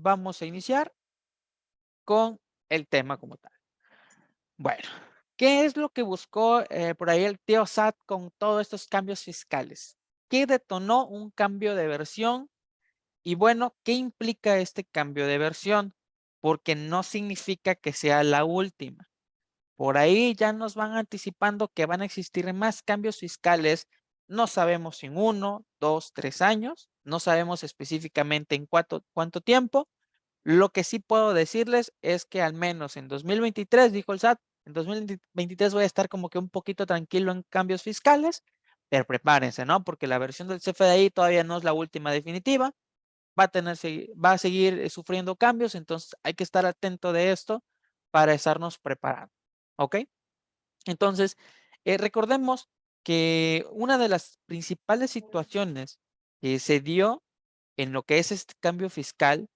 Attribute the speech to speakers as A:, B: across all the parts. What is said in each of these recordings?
A: vamos a iniciar con el tema como tal. Bueno, ¿qué es lo que buscó por ahí el tío SAT con todos estos cambios fiscales? ¿Qué detonó un cambio de versión? Y bueno, ¿qué implica este cambio de versión? Porque no significa que sea la última. Por ahí ya nos van anticipando que van a existir más cambios fiscales. No sabemos si en 1, 2, 3 años. No sabemos específicamente en cuánto tiempo. Lo que sí puedo decirles es que al menos en 2023, dijo el SAT, en 2023 voy a estar como que un poquito tranquilo en cambios fiscales, pero prepárense, ¿no? Porque la versión del CFDI todavía no es la última definitiva, va a seguir sufriendo cambios, entonces hay que estar atento de esto para estarnos preparando, ¿ok? Entonces, recordemos que una de las principales situaciones que se dio en lo que es este cambio fiscal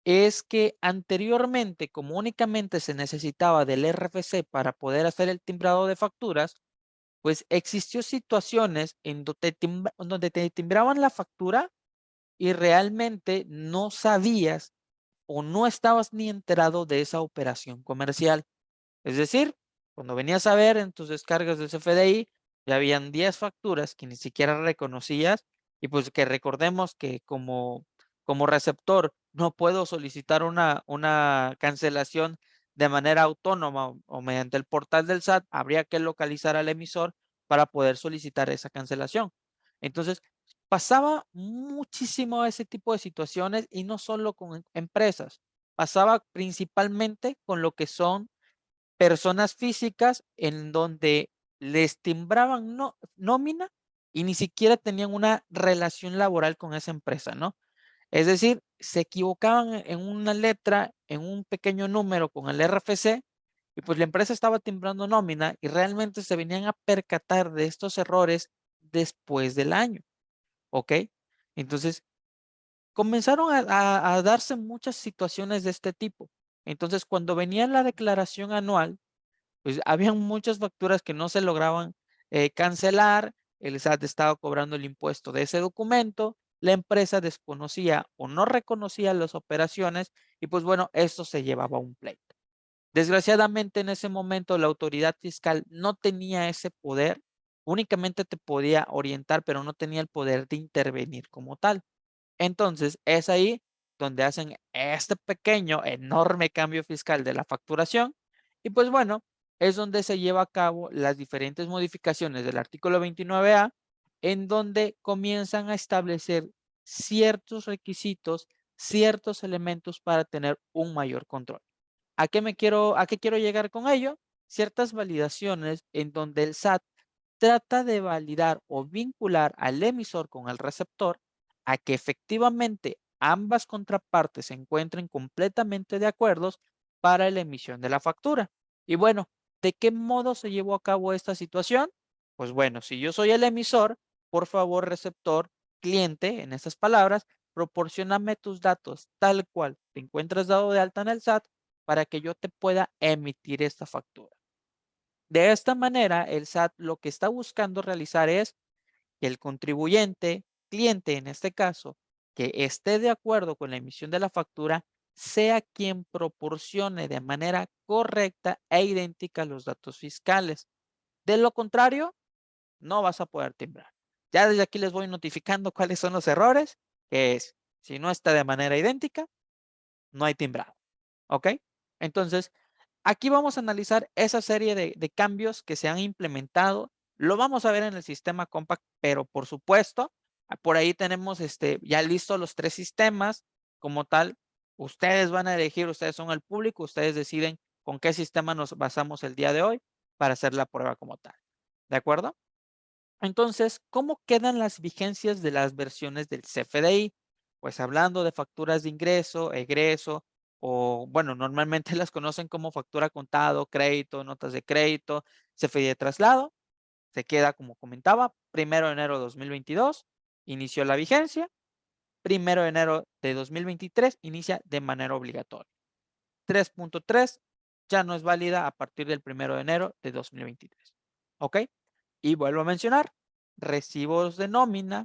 A: es que anteriormente, como únicamente se necesitaba del RFC para poder hacer el timbrado de facturas, pues existió situaciones en donde te timbraban la factura y realmente no sabías o no estabas ni enterado de esa operación comercial. Es decir, cuando venías a ver en tus descargas del CFDI, ya habían 10 facturas que ni siquiera reconocías y pues que recordemos que como receptor no puedo solicitar una cancelación de manera autónoma o mediante el portal del SAT, habría que localizar al emisor para poder solicitar esa cancelación. Entonces, pasaba muchísimo ese tipo de situaciones y no solo con empresas, pasaba principalmente con lo que son personas físicas en donde les timbraban nómina y ni siquiera tenían una relación laboral con esa empresa, ¿no? Es decir, se equivocaban en una letra, en un pequeño número con el RFC y pues la empresa estaba timbrando nómina y realmente se venían a percatar de estos errores después del año, ¿ok? Entonces, comenzaron a darse muchas situaciones de este tipo. Entonces, cuando venía la declaración anual, pues habían muchas facturas que no se lograban cancelar, el SAT estaba cobrando el impuesto de ese documento, la empresa desconocía o no reconocía las operaciones y pues bueno, esto se llevaba a un pleito. Desgraciadamente en ese momento la autoridad fiscal no tenía ese poder, únicamente te podía orientar, pero no tenía el poder de intervenir como tal. Entonces es ahí donde hacen este pequeño, enorme cambio fiscal de la facturación y pues bueno, es donde se lleva a cabo las diferentes modificaciones del artículo 29A, en donde comienzan a establecer ciertos requisitos, ciertos elementos para tener un mayor control. ¿A qué quiero llegar con ello? Ciertas validaciones en donde el SAT trata de validar o vincular al emisor con el receptor a que efectivamente ambas contrapartes se encuentren completamente de acuerdo para la emisión de la factura. Y bueno, ¿de qué modo se llevó a cabo esta situación? Pues bueno, si yo soy el emisor, por favor, receptor, cliente, en estas palabras, proporcióname tus datos tal cual te encuentras dado de alta en el SAT para que yo te pueda emitir esta factura. De esta manera, el SAT lo que está buscando realizar es que el contribuyente, cliente en este caso, que esté de acuerdo con la emisión de la factura, sea quien proporcione de manera correcta e idéntica los datos fiscales. De lo contrario, no vas a poder timbrar. Ya desde aquí les voy notificando cuáles son los errores, que es, si no está de manera idéntica, no hay timbrado. ¿Ok? Entonces, aquí vamos a analizar esa serie de cambios que se han implementado. Lo vamos a ver en el sistema Compact, pero por supuesto, por ahí tenemos ya listos los 3 sistemas. Como tal, ustedes van a elegir, ustedes son el público, ustedes deciden con qué sistema nos basamos el día de hoy para hacer la prueba como tal. ¿De acuerdo? Entonces, ¿cómo quedan las vigencias de las versiones del CFDI? Pues hablando de facturas de ingreso, egreso, o bueno, normalmente las conocen como factura contado, crédito, notas de crédito, CFDI de traslado, se queda como comentaba, 1 de enero de 2022, inició la vigencia, 1 de enero de 2023, inicia de manera obligatoria. 3.3 ya no es válida a partir del 1 de enero de 2023. ¿Ok? Y vuelvo a mencionar, recibos de nómina,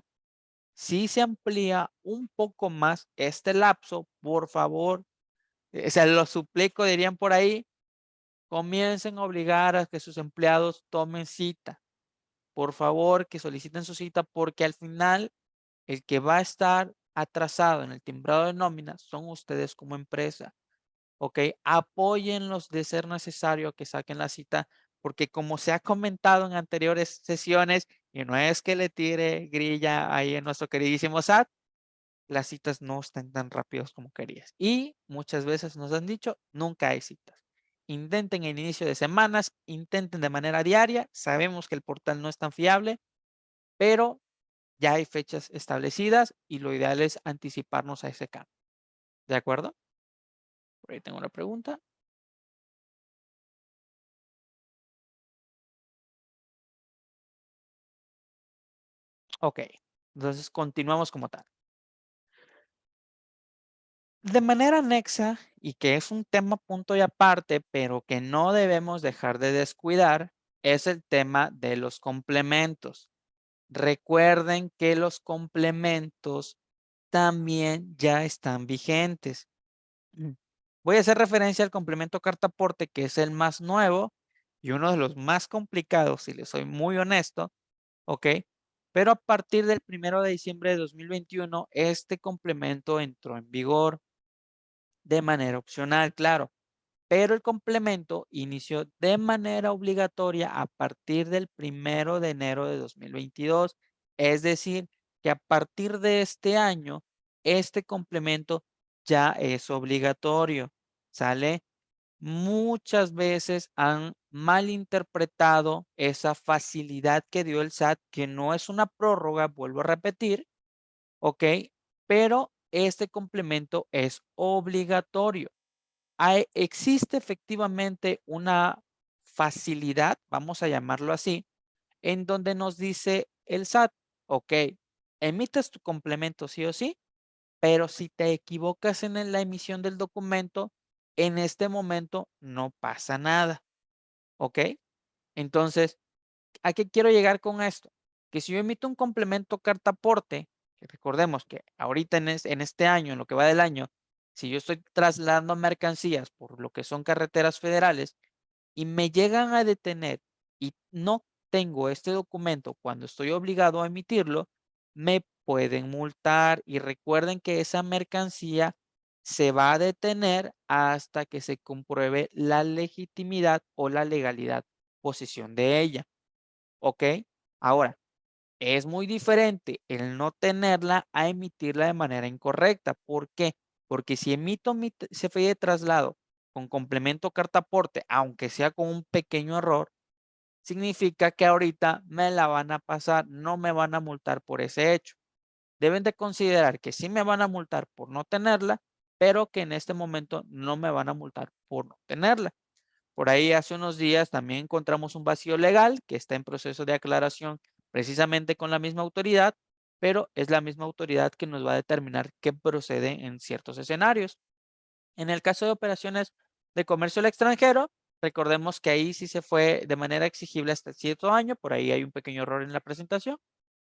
A: Si se amplía un poco más este lapso, por favor, se lo suplico, dirían por ahí, comiencen a obligar a que sus empleados tomen cita. Por favor, que soliciten su cita porque al final el que va a estar atrasado en el timbrado de nómina son ustedes como empresa. ¿Ok? Apóyenlos de ser necesario que saquen la cita, porque como se ha comentado en anteriores sesiones, y no es que le tire grilla ahí en nuestro queridísimo SAT, las citas no están tan rápidos como querías. Y muchas veces nos han dicho, nunca hay citas. Intenten el inicio de semanas, intenten de manera diaria. Sabemos que el portal no es tan fiable, pero ya hay fechas establecidas y lo ideal es anticiparnos a ese cambio. ¿De acuerdo? Por ahí tengo una pregunta. Ok, entonces continuamos como tal. De manera anexa, y que es un tema punto y aparte, pero que no debemos dejar de descuidar, es el tema de los complementos. Recuerden que los complementos también ya están vigentes. Mm. Voy a hacer referencia al complemento carta aporte, que es el más nuevo y uno de los más complicados, si les soy muy honesto, ¿ok? Pero a partir del 1 de diciembre de 2021, este complemento entró en vigor de manera opcional, claro, pero el complemento inició de manera obligatoria a partir del 1 de enero de 2022. Es decir, que a partir de este año, este complemento ya es obligatorio, ¿sale? Muchas veces han malinterpretado esa facilidad que dio el SAT, que no es una prórroga, vuelvo a repetir, ¿ok? Pero este complemento es obligatorio. Existe efectivamente una facilidad, vamos a llamarlo así, en donde nos dice el SAT, ok, emites tu complemento sí o sí, pero si te equivocas en la emisión del documento, en este momento no pasa nada, ¿ok? Entonces, ¿a qué quiero llegar con esto? Que si yo emito un complemento carta aporte, que recordemos que ahorita en este año, en lo que va del año, si yo estoy trasladando mercancías por lo que son carreteras federales y me llegan a detener y no tengo este documento cuando estoy obligado a emitirlo, me pueden multar y recuerden que esa mercancía se va a detener hasta que se compruebe la legitimidad o la legalidad posesión de ella. ¿Ok? Ahora, es muy diferente el no tenerla a emitirla de manera incorrecta. ¿Por qué? Porque si emito mi CFDI de traslado con complemento carta aporte, aunque sea con un pequeño error, significa que ahorita me la van a pasar, no me van a multar por ese hecho. Deben de considerar que sí me van a multar por no tenerla, pero que en este momento no me van a multar por no tenerla. Por ahí hace unos días también encontramos un vacío legal que está en proceso de aclaración precisamente con la misma autoridad, pero es la misma autoridad que nos va a determinar qué procede en ciertos escenarios. En el caso de operaciones de comercio al extranjero, recordemos que ahí sí se fue de manera exigible hasta cierto año, por ahí hay un pequeño error en la presentación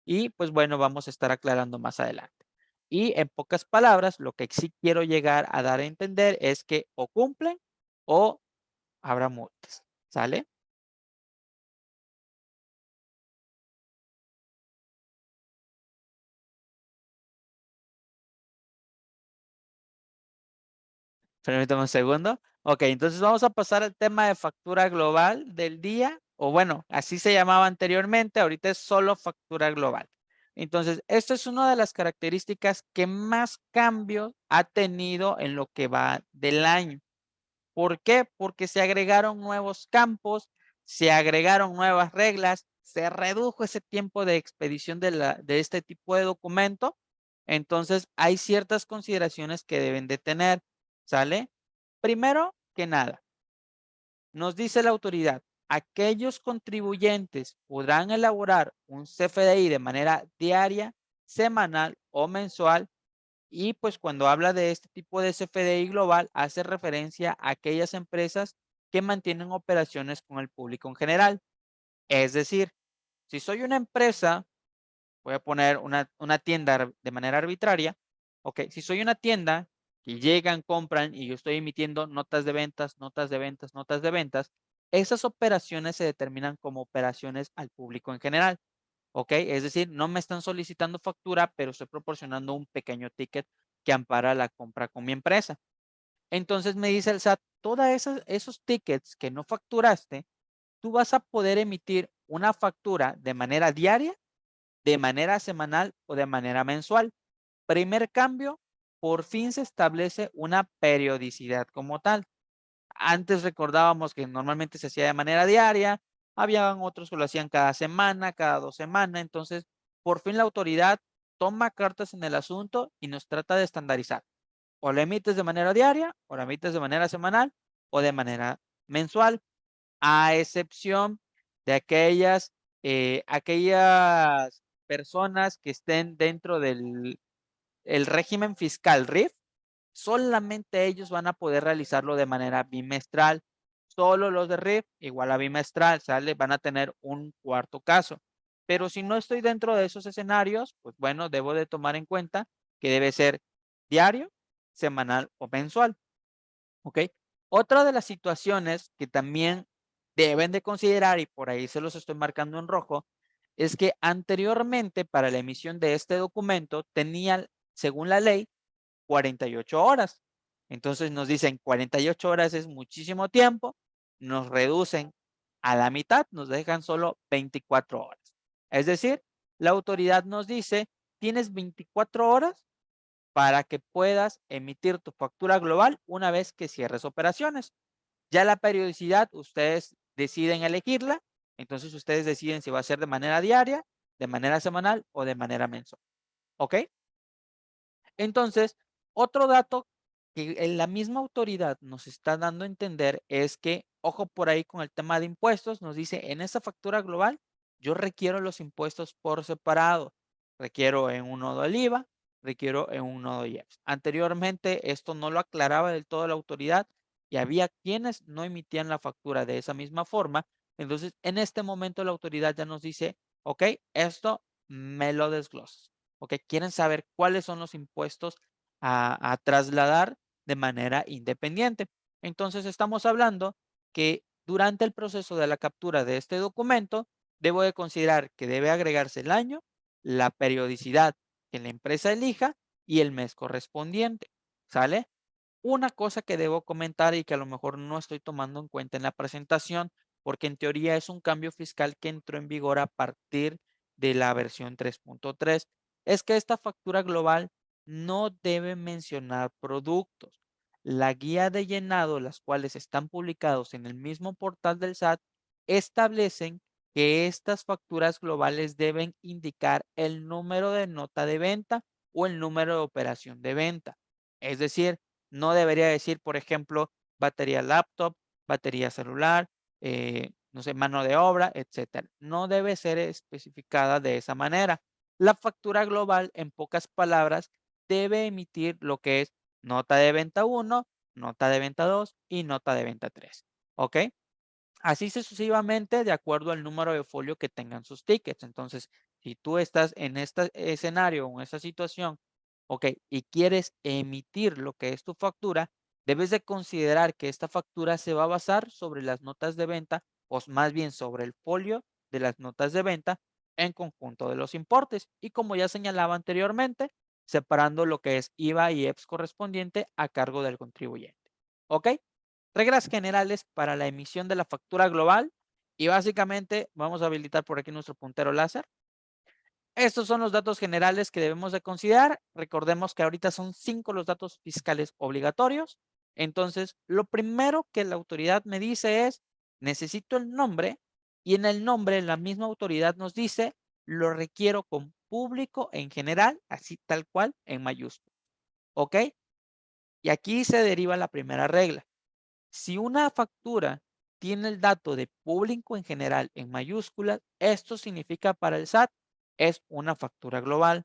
A: y pues bueno, vamos a estar aclarando más adelante. Y en pocas palabras, lo que sí quiero llegar a dar a entender es que o cumplen o habrá multas, ¿sale? Permítame un segundo. Ok, entonces vamos a pasar al tema de factura global del día, o bueno, así se llamaba anteriormente, ahorita es solo factura global. Entonces, esto es una de las características que más cambios ha tenido en lo que va del año. ¿Por qué? Porque se agregaron nuevos campos, se agregaron nuevas reglas, se redujo ese tiempo de expedición de este tipo de documento. Entonces, hay ciertas consideraciones que deben de tener, ¿sale? Primero que nada, nos dice la autoridad, aquellos contribuyentes podrán elaborar un CFDI de manera diaria, semanal o mensual y pues cuando habla de este tipo de CFDI global, hace referencia a aquellas empresas que mantienen operaciones con el público en general. Es decir, si soy una empresa, voy a poner una tienda de manera arbitraria. Ok, si soy una tienda que llegan, compran y yo estoy emitiendo notas de ventas, notas de ventas, notas de ventas, esas operaciones se determinan como operaciones al público en general. ¿Ok? Es decir, no me están solicitando factura, pero estoy proporcionando un pequeño ticket que ampara la compra con mi empresa. Entonces me dice el SAT, todos esos tickets que no facturaste, tú vas a poder emitir una factura de manera diaria, de manera semanal o de manera mensual. Primer cambio, por fin se establece una periodicidad como tal. Antes recordábamos que normalmente se hacía de manera diaria, habían otros que lo hacían cada semana, cada 2 semanas, entonces por fin la autoridad toma cartas en el asunto y nos trata de estandarizar. O lo emites de manera diaria, o lo emites de manera semanal o de manera mensual, a excepción de aquellas personas que estén dentro del el régimen fiscal RIF, solamente ellos van a poder realizarlo de manera bimestral. Solo los de RIF igual a bimestral, ¿sale? Van a tener un cuarto caso. Pero si no estoy dentro de esos escenarios, pues bueno, debo de tomar en cuenta que debe ser diario, semanal o mensual. ¿Ok? Otra de las situaciones que también deben de considerar, y por ahí se los estoy marcando en rojo, es que anteriormente para la emisión de este documento tenían, según la ley, 48 horas. Entonces nos dicen 48 horas es muchísimo tiempo, nos reducen a la mitad, nos dejan solo 24 horas. Es decir, la autoridad nos dice, tienes 24 horas para que puedas emitir tu factura global una vez que cierres operaciones. Ya la periodicidad, ustedes deciden elegirla, entonces ustedes deciden si va a ser de manera diaria, de manera semanal o de manera mensual. ¿Ok? Entonces, otro dato que la misma autoridad nos está dando a entender es que, ojo por ahí con el tema de impuestos, nos dice, en esa factura global, yo requiero los impuestos por separado. Requiero en un nodo el IVA, requiero en un nodo IEPS. Anteriormente, esto no lo aclaraba del todo la autoridad y había quienes no emitían la factura de esa misma forma. Entonces, en este momento la autoridad ya nos dice, ok, esto me lo desglosas. ¿Ok? Quieren saber cuáles son los impuestos a trasladar de manera independiente. Entonces, estamos hablando que durante el proceso de la captura de este documento, debo de considerar que debe agregarse el año, la periodicidad que la empresa elija y el mes correspondiente. ¿Sale? Una cosa que debo comentar y que a lo mejor no estoy tomando en cuenta en la presentación, porque en teoría es un cambio fiscal que entró en vigor a partir de la versión 3.3, es que esta factura global no debe mencionar productos. La guía de llenado, las cuales están publicados en el mismo portal del SAT, establecen que estas facturas globales deben indicar el número de nota de venta o el número de operación de venta. Es decir, no debería decir, por ejemplo, batería laptop, batería celular, no sé, mano de obra, etcétera. No debe ser especificada de esa manera. La factura global, en pocas palabras, debe emitir lo que es nota de venta 1, nota de venta 2 y nota de venta 3. ¿Ok? Así sucesivamente de acuerdo al número de folio que tengan sus tickets. Entonces, si tú estás en este escenario o en esta situación, ok, y quieres emitir lo que es tu factura, debes de considerar que esta factura se va a basar sobre las notas de venta o más bien sobre el folio de las notas de venta en conjunto de los importes. Y como ya señalaba anteriormente, separando lo que es IVA y EPS correspondiente a cargo del contribuyente. ¿Ok? Reglas generales para la emisión de la factura global y básicamente vamos a habilitar por aquí nuestro puntero láser. Estos son los datos generales que debemos de considerar. Recordemos que ahorita son 5 los datos fiscales obligatorios. Entonces, lo primero que la autoridad me dice es, necesito el nombre y en el nombre la misma autoridad nos dice, lo requiero con público en general, así tal cual en mayúsculas. ¿Ok? Y aquí se deriva la primera regla. Si una factura tiene el dato de público en general en mayúsculas, esto significa para el SAT es una factura global,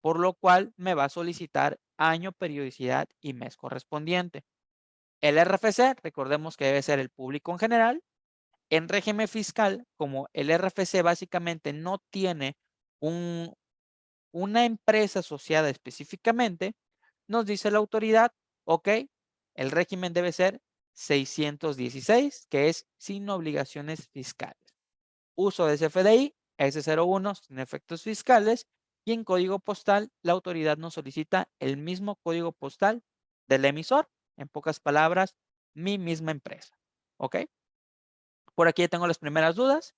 A: por lo cual me va a solicitar año, periodicidad y mes correspondiente. El RFC, recordemos que debe ser el público en general. En régimen fiscal, como el RFC básicamente no tiene un una empresa asociada específicamente, nos dice la autoridad, ok, el régimen debe ser 616, que es sin obligaciones fiscales. Uso de CFDI, S01 sin efectos fiscales, y en código postal la autoridad nos solicita el mismo código postal del emisor, en pocas palabras, mi misma empresa. ¿Ok? Por aquí ya tengo las primeras dudas.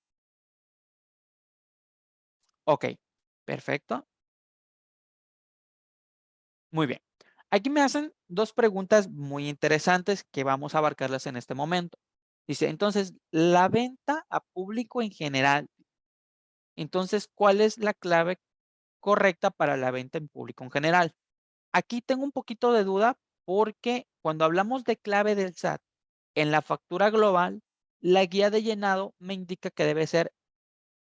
A: Ok, perfecto. Muy bien. Aquí me hacen dos preguntas muy interesantes que vamos a abarcarlas en este momento. Dice, entonces, la venta a público en general. Entonces, ¿cuál es la clave correcta para la venta en público en general? Aquí tengo un poquito de duda porque cuando hablamos de clave del SAT en la factura global, la guía de llenado me indica que debe ser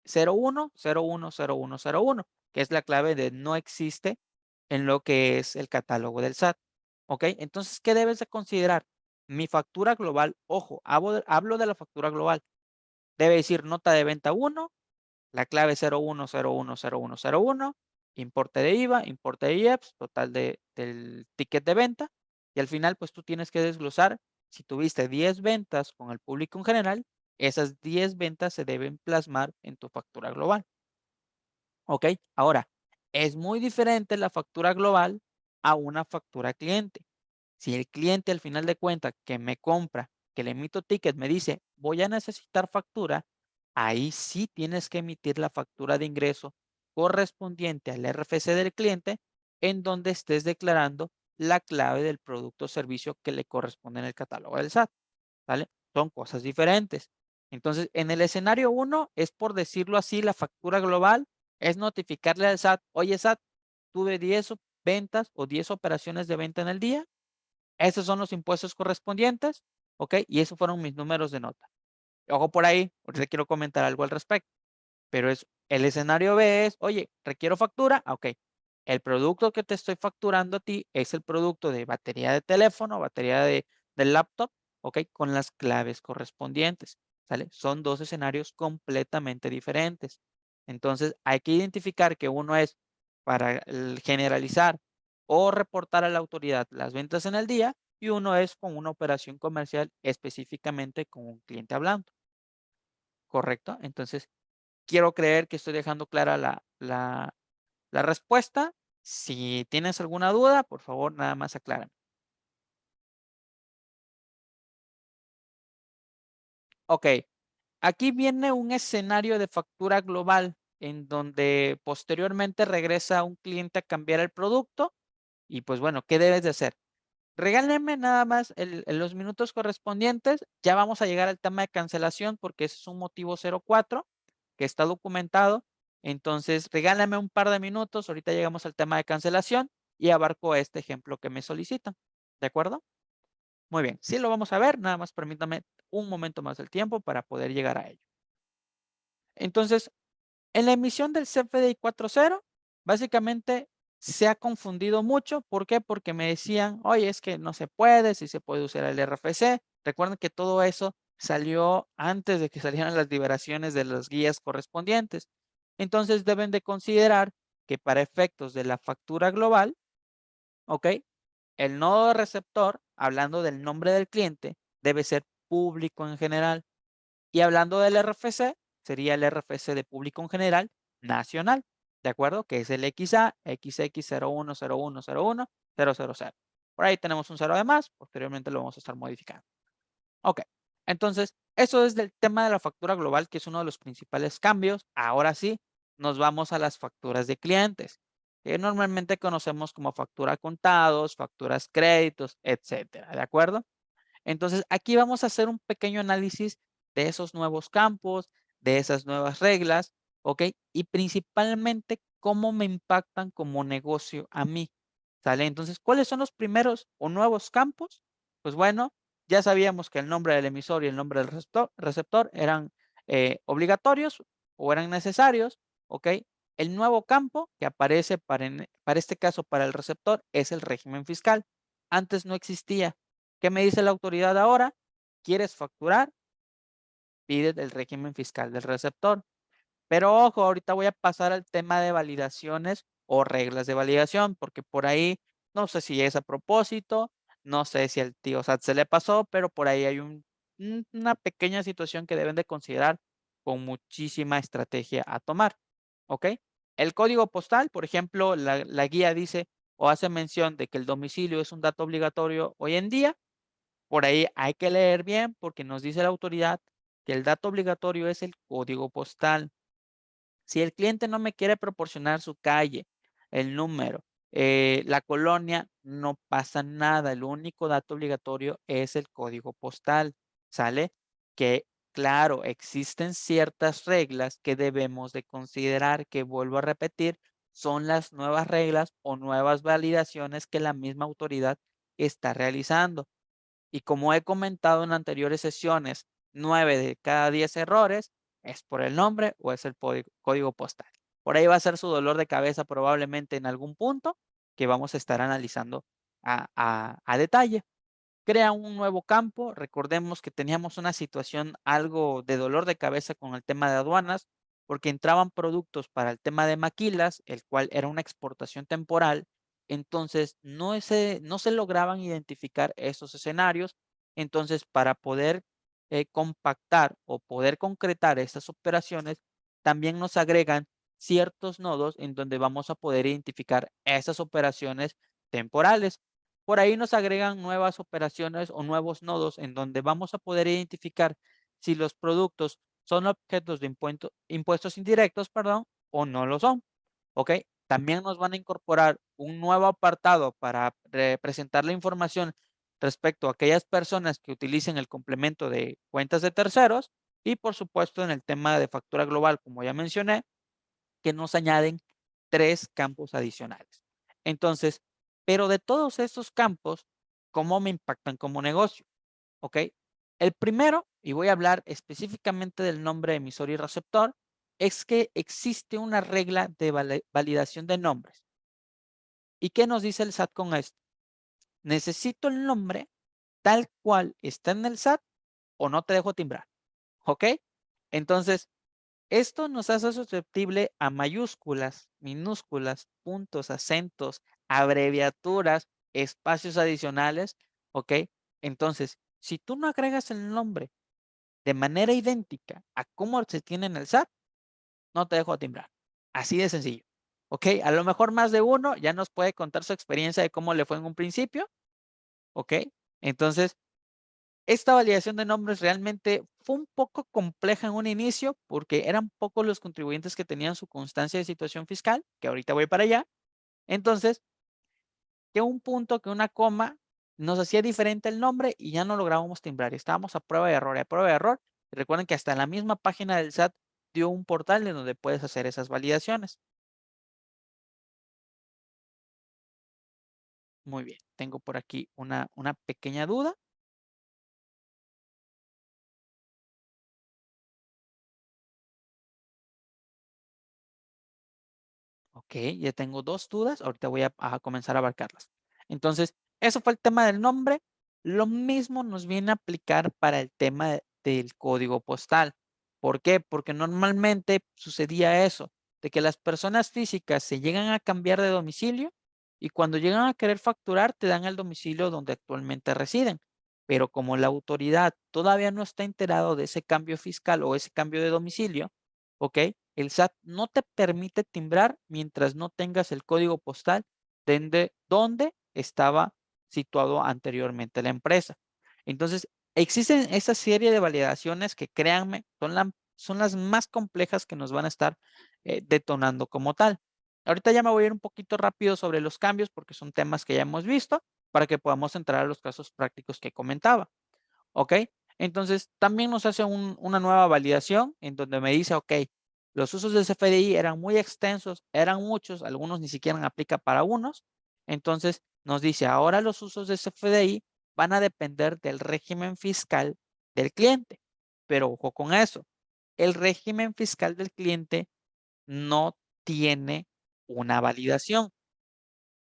A: 01010101, que es la clave de no existe en lo que es el catálogo del SAT. ¿Ok? Entonces, ¿qué debes de considerar? Mi factura global, ojo, hablo de la factura global. Debe decir nota de venta 1, la clave 01010101, importe de IVA, importe de IEPS, total del ticket de venta. Y al final, pues tú tienes que desglosar, si tuviste 10 ventas con el público en general, esas 10 ventas se deben plasmar en tu factura global. ¿Ok? Ahora, es muy diferente la factura global a una factura cliente. Si el cliente al final de cuentas que me compra, que le emito ticket, me dice, voy a necesitar factura, ahí sí tienes que emitir la factura de ingreso correspondiente al RFC del cliente, en donde estés declarando la clave del producto o servicio que le corresponde en el catálogo del SAT. ¿Vale? Son cosas diferentes. Entonces, en el escenario 1 es, por decirlo así, la factura global es notificarle al SAT, oye SAT, tuve 10 ventas o 10 operaciones de venta en el día, esos son los impuestos correspondientes, ¿ok? Y esos fueron mis números de nota. Ojo por ahí, ahorita quiero comentar algo al respecto, pero es el escenario B es, oye, requiero factura, ok. El producto que te estoy facturando a ti es el producto de batería de teléfono, batería del laptop, ok, con las claves correspondientes, ¿sale? Son dos escenarios completamente diferentes. Entonces, hay que identificar que uno es para generalizar o reportar a la autoridad las ventas en el día y uno es con una operación comercial específicamente con un cliente hablando, ¿correcto? Entonces, quiero creer que estoy dejando clara la respuesta. Si tienes alguna duda, por favor, nada más aclárame. Ok, aquí viene un escenario de factura global en donde posteriormente regresa un cliente a cambiar el producto y pues bueno, ¿qué debes de hacer? Regálenme nada más los minutos correspondientes. Ya vamos a llegar al tema de cancelación porque ese es un motivo 04 que está documentado. Entonces, regálame un par de minutos. Ahorita llegamos al tema de cancelación y abarco este ejemplo que me solicitan. ¿De acuerdo? Muy bien. Sí lo vamos a ver. Nada más permítame un momento más del tiempo para poder llegar a ello. Entonces, en la emisión del CFDI 4.0, básicamente se ha confundido mucho. ¿Por qué? Porque me decían, oye, es que no se puede, si se puede usar el RFC. Recuerden que todo eso salió antes de que salieran las liberaciones de las guías correspondientes. Entonces deben de considerar que para efectos de la factura global, ¿ok? El nodo receptor, hablando del nombre del cliente, debe ser público en general. Y hablando del RFC, sería el RFC de público en general nacional, ¿de acuerdo? Que es el XA, XX01010100. Por ahí tenemos un 0 de más, posteriormente lo vamos a estar modificando. Ok, entonces, eso es del tema de la factura global, que es uno de los principales cambios. Ahora sí, nos vamos a las facturas de clientes, que normalmente conocemos como factura contados, facturas créditos, etcétera, ¿de acuerdo? Entonces, aquí vamos a hacer un pequeño análisis de esos nuevos campos, de esas nuevas reglas, ¿ok? Y principalmente cómo me impactan como negocio a mí, ¿sale? Entonces, ¿cuáles son los primeros o nuevos campos? Pues bueno, ya sabíamos que el nombre del emisor y el nombre del receptor eran obligatorios o eran necesarios, ¿ok? El nuevo campo que aparece para este caso, para el receptor, es el régimen fiscal. Antes no existía. ¿Qué me dice la autoridad ahora? ¿Quieres facturar? Pide el régimen fiscal del receptor. Pero ojo, ahorita voy a pasar al tema de validaciones o reglas de validación, porque por ahí no sé si es a propósito, no sé si al tío SAT se le pasó, pero por ahí hay una pequeña situación que deben de considerar con muchísima estrategia a tomar, ¿ok? El código postal, por ejemplo, la guía dice o hace mención de que el domicilio es un dato obligatorio hoy en día. Por ahí hay que leer bien porque nos dice la autoridad que el dato obligatorio es el código postal. Si el cliente no me quiere proporcionar su calle, el número, la colonia, no pasa nada. El único dato obligatorio es el código postal, ¿sale? Que claro, existen ciertas reglas que debemos de considerar, que vuelvo a repetir, son las nuevas reglas o nuevas validaciones que la misma autoridad está realizando. Y como he comentado en anteriores sesiones, 9 de cada 10 errores es por el nombre o es el código postal. Por ahí va a ser su dolor de cabeza probablemente en algún punto que vamos a estar analizando a detalle. Crea un nuevo campo. Recordemos que teníamos una situación algo de dolor de cabeza con el tema de aduanas, porque entraban productos para el tema de maquilas, el cual era una exportación temporal. Entonces, no se lograban identificar esos escenarios. Entonces, para poder compactar o poder concretar estas operaciones, también nos agregan ciertos nodos en donde vamos a poder identificar esas operaciones temporales. Por ahí nos agregan nuevas operaciones o nuevos nodos en donde vamos a poder identificar si los productos son objetos de impuestos indirectos, perdón, o no lo son. ¿Ok? También nos van a incorporar un nuevo apartado para presentar la información respecto a aquellas personas que utilicen el complemento de cuentas de terceros y por supuesto en el tema de factura global, como ya mencioné, que nos añaden 3 campos adicionales. Entonces, pero de todos estos campos, ¿cómo me impactan como negocio? ¿Ok? El primero, y voy a hablar específicamente del nombre emisor y receptor, es que existe una regla de validación de nombres. ¿Y qué nos dice el SAT con esto? Necesito el nombre tal cual está en el SAT o no te dejo timbrar. ¿Ok? Entonces, esto nos hace susceptible a mayúsculas, minúsculas, puntos, acentos, abreviaturas, espacios adicionales, ¿ok? Entonces, si tú no agregas el nombre de manera idéntica a cómo se tiene en el SAT, no te dejo timbrar. Así de sencillo, ¿ok? A lo mejor más de uno ya nos puede contar su experiencia de cómo le fue en un principio, ¿ok? Entonces, esta validación de nombres realmente fue un poco compleja en un inicio porque eran pocos los contribuyentes que tenían su constancia de situación fiscal, que ahorita voy para allá. Entonces, que un punto, que una coma, nos hacía diferente el nombre y ya no lográbamos timbrar. Estábamos a prueba de error, a prueba de error. Y recuerden que hasta la misma página del SAT dio un portal en donde puedes hacer esas validaciones. Muy bien, tengo por aquí una pequeña duda. Ok, ya tengo 2 dudas, ahorita voy a comenzar a abarcarlas. Entonces, eso fue el tema del nombre. Lo mismo nos viene a aplicar para el tema del código postal. ¿Por qué? Porque normalmente sucedía eso, de que las personas físicas se llegan a cambiar de domicilio y cuando llegan a querer facturar te dan el domicilio donde actualmente residen. Pero como la autoridad todavía no está enterado de ese cambio fiscal o ese cambio de domicilio, ¿ok? El SAT no te permite timbrar mientras no tengas el código postal donde estaba situado anteriormente la empresa. Entonces, existen esa serie de validaciones que créanme, son las más complejas que nos van a estar detonando como tal. Ahorita ya me voy a ir un poquito rápido sobre los cambios porque son temas que ya hemos visto para que podamos entrar a los casos prácticos que comentaba. ¿Ok? Entonces, también nos hace una nueva validación en donde me dice, ok, los usos de CFDI eran muy extensos, eran muchos, algunos ni siquiera aplica para unos. Entonces, nos dice, ahora los usos de CFDI van a depender del régimen fiscal del cliente. Pero ojo con eso, el régimen fiscal del cliente no tiene una validación.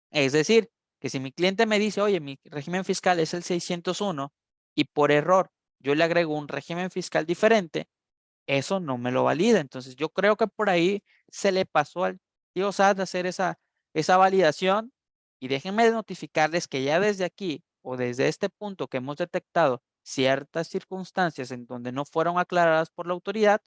A: Es decir, que si mi cliente me dice, oye, mi régimen fiscal es el 601 y por error yo le agrego un régimen fiscal diferente, eso no me lo valida. Entonces yo creo que por ahí se le pasó al tío SAT hacer esa validación y déjenme notificarles que ya desde aquí o desde este punto que hemos detectado ciertas circunstancias en donde no fueron aclaradas por la autoridad,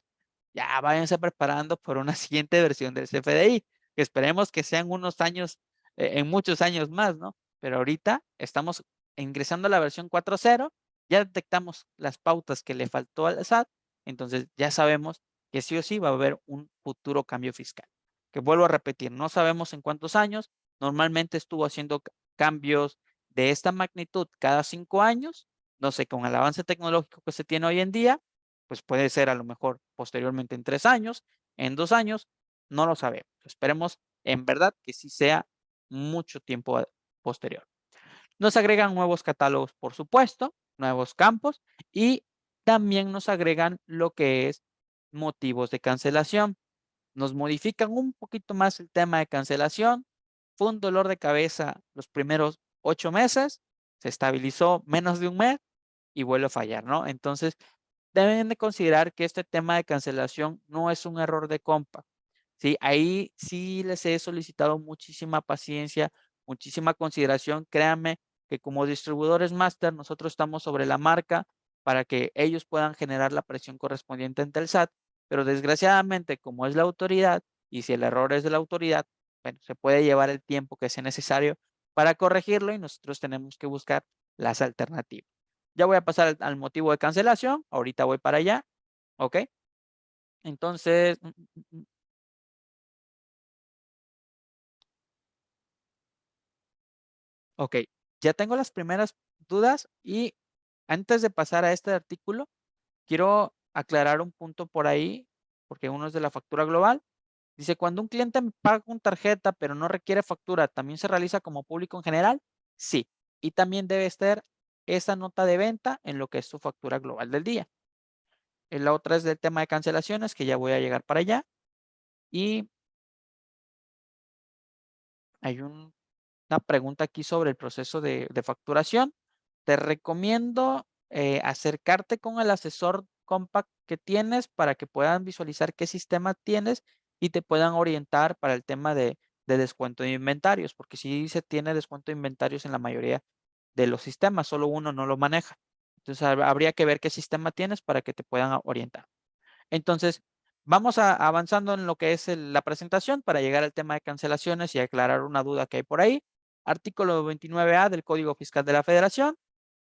A: ya váyanse preparando por una siguiente versión del CFDI, que esperemos que sean unos años, en muchos años más, ¿no? Pero ahorita estamos ingresando a la versión 4.0, ya detectamos las pautas que le faltó al SAT, entonces ya sabemos que sí o sí va a haber un futuro cambio fiscal. Que vuelvo a repetir, no sabemos en cuántos años, normalmente estuvo haciendo cambios de esta magnitud cada 5 años, no sé, con el avance tecnológico que se tiene hoy en día, pues puede ser a lo mejor posteriormente en 3 años, en 2 años, no lo sabemos. Esperemos en verdad que sí sea mucho tiempo posterior. Nos agregan nuevos catálogos, por supuesto, nuevos campos y también nos agregan lo que es motivos de cancelación. Nos modifican un poquito más el tema de cancelación. Fue un dolor de cabeza los primeros 8 meses, se estabilizó menos de un mes y vuelve a fallar, ¿no? Entonces, deben de considerar que este tema de cancelación no es un error de compra. Sí, ahí sí les he solicitado muchísima paciencia, muchísima consideración. Créanme que como distribuidores máster nosotros estamos sobre la marca para que ellos puedan generar la presión correspondiente ante el SAT, pero desgraciadamente como es la autoridad y si el error es de la autoridad, bueno, se puede llevar el tiempo que sea necesario para corregirlo y nosotros tenemos que buscar las alternativas. Ya voy a pasar al motivo de cancelación, ahorita voy para allá, ¿ok? Entonces, ok, ya tengo las primeras dudas y antes de pasar a este artículo, quiero aclarar un punto por ahí, porque uno es de la factura global. Dice, cuando un cliente me paga con tarjeta, pero no requiere factura, ¿también se realiza como público en general? Sí, y también debe estar esa nota de venta en lo que es su factura global del día. La otra es del tema de cancelaciones, que ya voy a llegar para allá. Y hay una pregunta aquí sobre el proceso de facturación. Te recomiendo acercarte con el asesor Compact que tienes para que puedan visualizar qué sistema tienes y te puedan orientar para el tema de descuento de inventarios, porque si se tiene descuento de inventarios en la mayoría de los sistemas, solo uno no lo maneja. Entonces habría que ver qué sistema tienes para que te puedan orientar. Entonces, vamos avanzando en lo que es la presentación para llegar al tema de cancelaciones y aclarar una duda que hay por ahí. Artículo 29A del Código Fiscal de la Federación.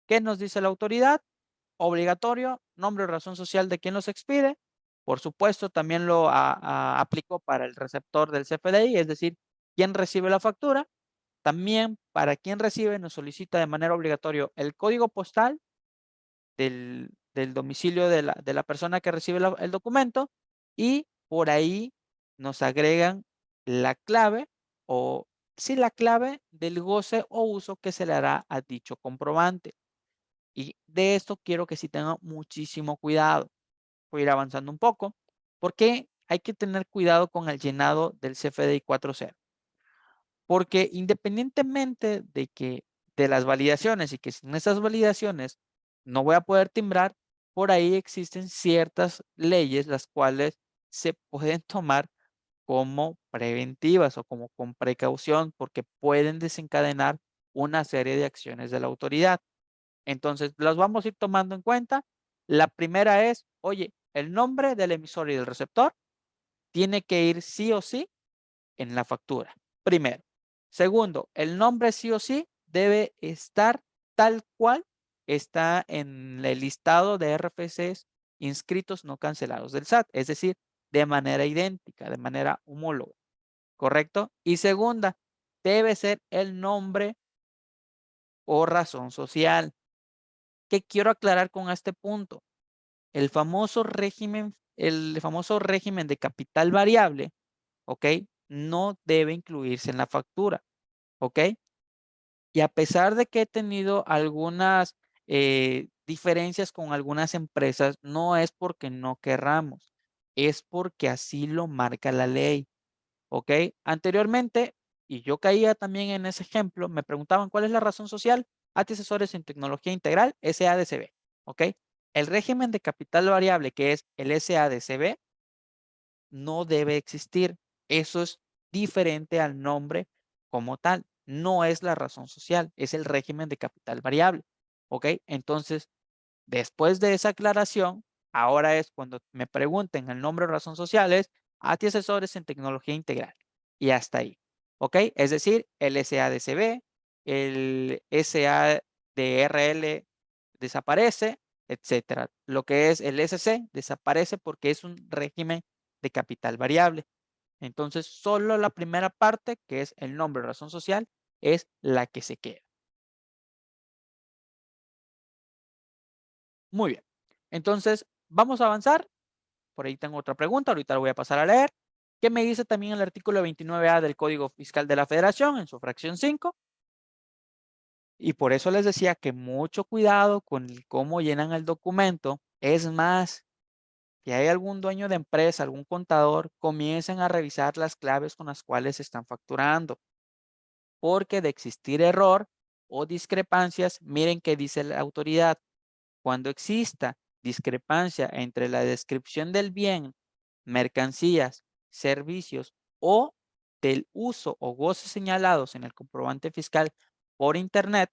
A: ¿Qué nos dice la autoridad? Obligatorio, nombre o razón social de quien los expide. Por supuesto, también lo aplicó para el receptor del CFDI, es decir, quien recibe la factura. También para quien recibe nos solicita de manera obligatoria el código postal del domicilio de la persona que recibe el documento y por ahí nos agregan la clave o sí, la clave del goce o uso que se le hará a dicho comprobante. Y de esto quiero que sí tengan muchísimo cuidado. Voy a ir avanzando un poco porque hay que tener cuidado con el llenado del CFDI 4.0. Porque independientemente de que de las validaciones y que sin esas validaciones no voy a poder timbrar, por ahí existen ciertas leyes las cuales se pueden tomar como preventivas o como con precaución porque pueden desencadenar una serie de acciones de la autoridad. Entonces, las vamos a ir tomando en cuenta. La primera es, oye, el nombre del emisor y del receptor tiene que ir sí o sí en la factura. Primero. Segundo, el nombre sí o sí debe estar tal cual está en el listado de RFCs inscritos no cancelados del SAT, es decir, de manera idéntica, de manera homóloga, ¿correcto? Y segunda, debe ser el nombre o razón social. ¿Qué quiero aclarar con este punto? El famoso régimen de capital variable, ¿ok? No debe incluirse en la factura, ¿ok? Y a pesar de que he tenido algunas diferencias con algunas empresas, no es porque no querramos, es porque así lo marca la ley, ¿ok? Anteriormente, y yo caía también en ese ejemplo, me preguntaban cuál es la razón social, ATI Asesores en Tecnología Integral, SADCB, ¿ok? El régimen de capital variable, que es el SADCB, no debe existir. Eso es diferente al nombre como tal, no es la razón social, es el régimen de capital variable, ¿ok? Entonces, después de esa aclaración, ahora es cuando me pregunten el nombre o razón social, es ATI Asesores en Tecnología Integral. Y hasta ahí. ¿Ok? Es decir, el SADCB, el SADRL desaparece, etcétera. Lo que es el SC desaparece porque es un régimen de capital variable. Entonces, solo la primera parte, que es el nombre o razón social, es la que se queda. Muy bien. Entonces, vamos a avanzar. Por ahí tengo otra pregunta, ahorita la voy a pasar a leer. ¿Qué me dice también el artículo 29A del Código Fiscal de la Federación en su fracción 5? Y por eso les decía que mucho cuidado con cómo llenan el documento. Es más, si hay algún dueño de empresa, algún contador, comiencen a revisar las claves con las cuales están facturando. Porque de existir error o discrepancias, miren qué dice la autoridad. Cuando exista discrepancia entre la descripción del bien, mercancías, servicios o del uso o goce señalados en el comprobante fiscal por Internet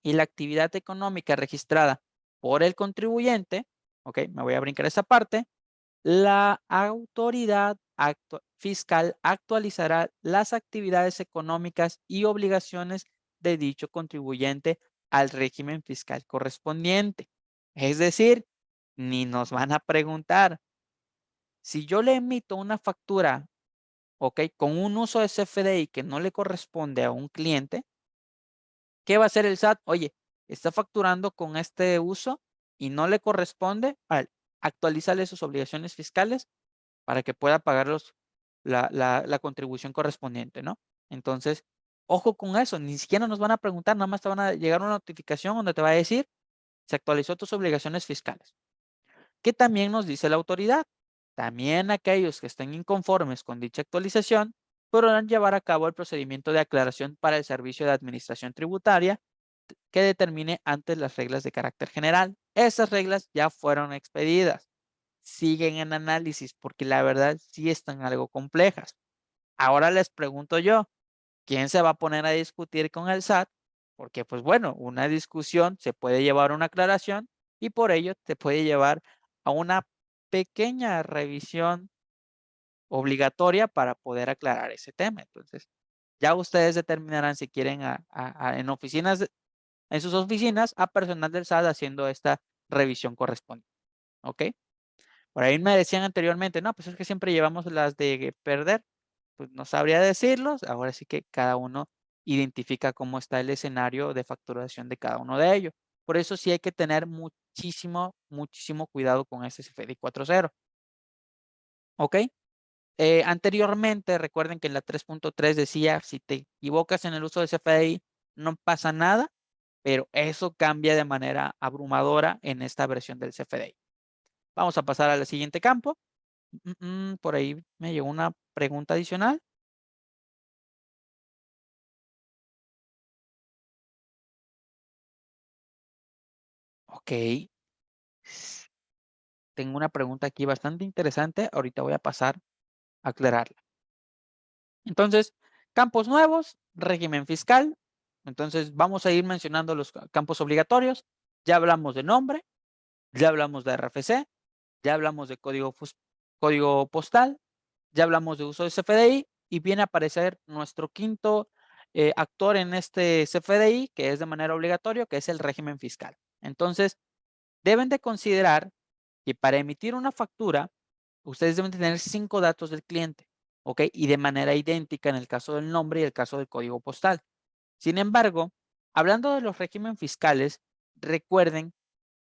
A: y la actividad económica registrada por el contribuyente, ok, me voy a brincar esa parte, la autoridad fiscal actualizará las actividades económicas y obligaciones de dicho contribuyente al régimen fiscal correspondiente. Es decir, ni nos van a preguntar. Si yo le emito una factura, ok, con un uso de CFDI que no le corresponde a un cliente, ¿qué va a hacer el SAT? Oye, está facturando con este uso y no le corresponde, actualizarle sus obligaciones fiscales para que pueda pagar la contribución correspondiente, ¿no? Entonces, ojo con eso, ni siquiera nos van a preguntar, nada más te van a llegar una notificación donde te va a decir, se actualizó tus obligaciones fiscales. ¿Qué también nos dice la autoridad? También aquellos que estén inconformes con dicha actualización podrán llevar a cabo el procedimiento de aclaración para el servicio de administración tributaria que determine antes las reglas de carácter general. Esas reglas ya fueron expedidas, siguen en análisis porque la verdad sí están algo complejas. Ahora les pregunto yo, ¿quién se va a poner a discutir con el SAT? Porque pues bueno, una discusión se puede llevar a una aclaración y por ello te puede llevar a una pequeña revisión obligatoria para poder aclarar ese tema. Entonces, ya ustedes determinarán si quieren en en sus oficinas a personal del SAT haciendo esta revisión correspondiente. ¿Ok? Por ahí me decían anteriormente, no, pues es que siempre llevamos las de perder. Pues no sabría decirlos. Ahora sí que cada uno identifica cómo está el escenario de facturación de cada uno de ellos. Por eso sí hay que tener muchísimo, muchísimo cuidado con ese CFDI 4.0. ¿Ok? Anteriormente, recuerden que en la 3.3 decía, si te equivocas en el uso de CFDI, no pasa nada, pero eso cambia de manera abrumadora en esta versión del CFDI. Vamos a pasar al siguiente campo. Por ahí me llegó una pregunta adicional. Ok. Tengo una pregunta aquí bastante interesante. Ahorita voy a pasar a aclararla. Entonces, campos nuevos, régimen fiscal. Entonces, vamos a ir mencionando los campos obligatorios. Ya hablamos de nombre, ya hablamos de RFC, ya hablamos de código postal, ya hablamos de uso de CFDI y viene a aparecer nuestro quinto actor en este CFDI, que es de manera obligatoria, que es el régimen fiscal. Entonces, deben de considerar que para emitir una factura, ustedes deben tener 5 datos del cliente, ¿ok? Y de manera idéntica en el caso del nombre y el caso del código postal. Sin embargo, hablando de los regímenes fiscales, recuerden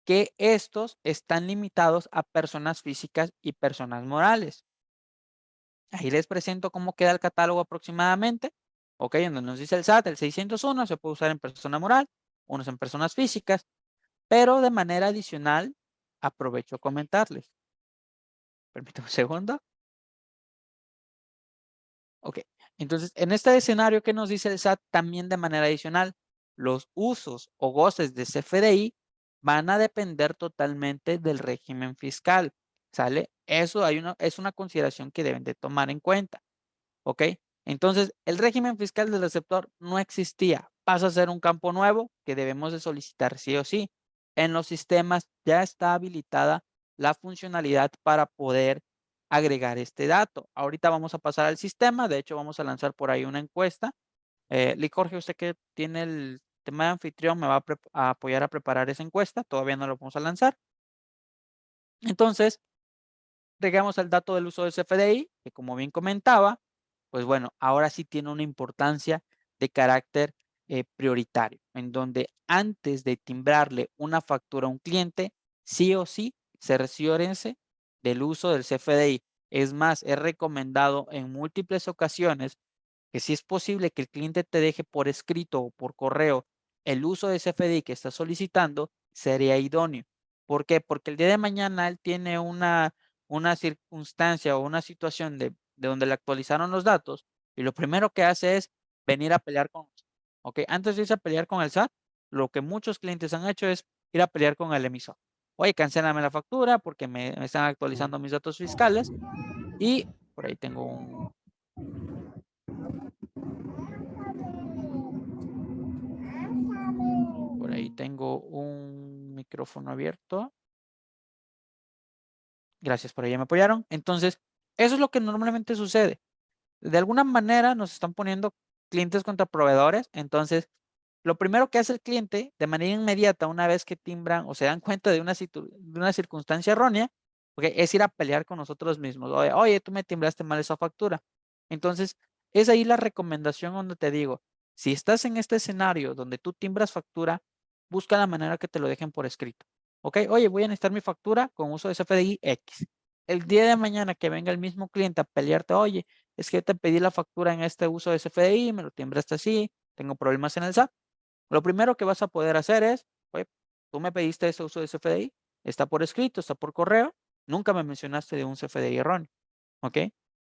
A: que estos están limitados a personas físicas y personas morales. Ahí les presento cómo queda el catálogo aproximadamente. Ok, donde nos dice el SAT, el 601 se puede usar en persona moral, unos en personas físicas, pero de manera adicional, aprovecho a comentarles. Permítame un segundo. Ok, entonces en este escenario que nos dice el SAT, también de manera adicional, los usos o goces de CFDI van a depender totalmente del régimen fiscal. ¿Sale? Eso es una consideración que deben de tomar en cuenta. ¿Ok? Entonces, el régimen fiscal del receptor no existía. Pasa a ser un campo nuevo que debemos de solicitar sí o sí. En los sistemas ya está habilitada la funcionalidad para poder agregar este dato. Ahorita vamos a pasar al sistema. De hecho, vamos a lanzar por ahí una encuesta. Jorge, usted que tiene el tema de anfitrión, me va a apoyar a preparar esa encuesta. Todavía no lo vamos a lanzar. Entonces, agregamos el dato del uso del CFDI, que como bien comentaba, pues bueno, ahora sí tiene una importancia de carácter prioritario, en donde antes de timbrarle una factura a un cliente, sí o sí, cerciórense del uso del CFDI. Es más, es recomendado en múltiples ocasiones que si es posible que el cliente te deje por escrito o por correo el uso de CFDI que está solicitando, sería idóneo. ¿Por qué? Porque el día de mañana él tiene una circunstancia o una situación de donde le actualizaron los datos y lo primero que hace es venir a pelear con nosotros. ¿Ok? Antes de irse a pelear con el SAT, lo que muchos clientes han hecho es ir a pelear con el emisor. Oye, cancélame la factura porque me están actualizando mis datos fiscales y por ahí tengo por ahí tengo un micrófono abierto. Gracias, por ahí me apoyaron. Entonces, eso es lo que normalmente sucede. De alguna manera nos están poniendo clientes contra proveedores. Entonces, lo primero que hace el cliente de manera inmediata, una vez que timbran o se dan cuenta de una circunstancia errónea, okay, es ir a pelear con nosotros mismos. Oye, tú me timbraste mal esa factura. Entonces, es ahí la recomendación donde te digo, si estás en este escenario donde tú timbras factura, busca la manera que te lo dejen por escrito. Ok, oye, voy a necesitar mi factura con uso de CFDI X. El día de mañana que venga el mismo cliente a pelearte, oye, es que te pedí la factura en este uso de CFDI, me lo timbraste así, tengo problemas en el SAT. Lo primero que vas a poder hacer es, oye, tú me pediste ese uso de CFDI, está por escrito, está por correo, nunca me mencionaste de un CFDI erróneo, ¿ok?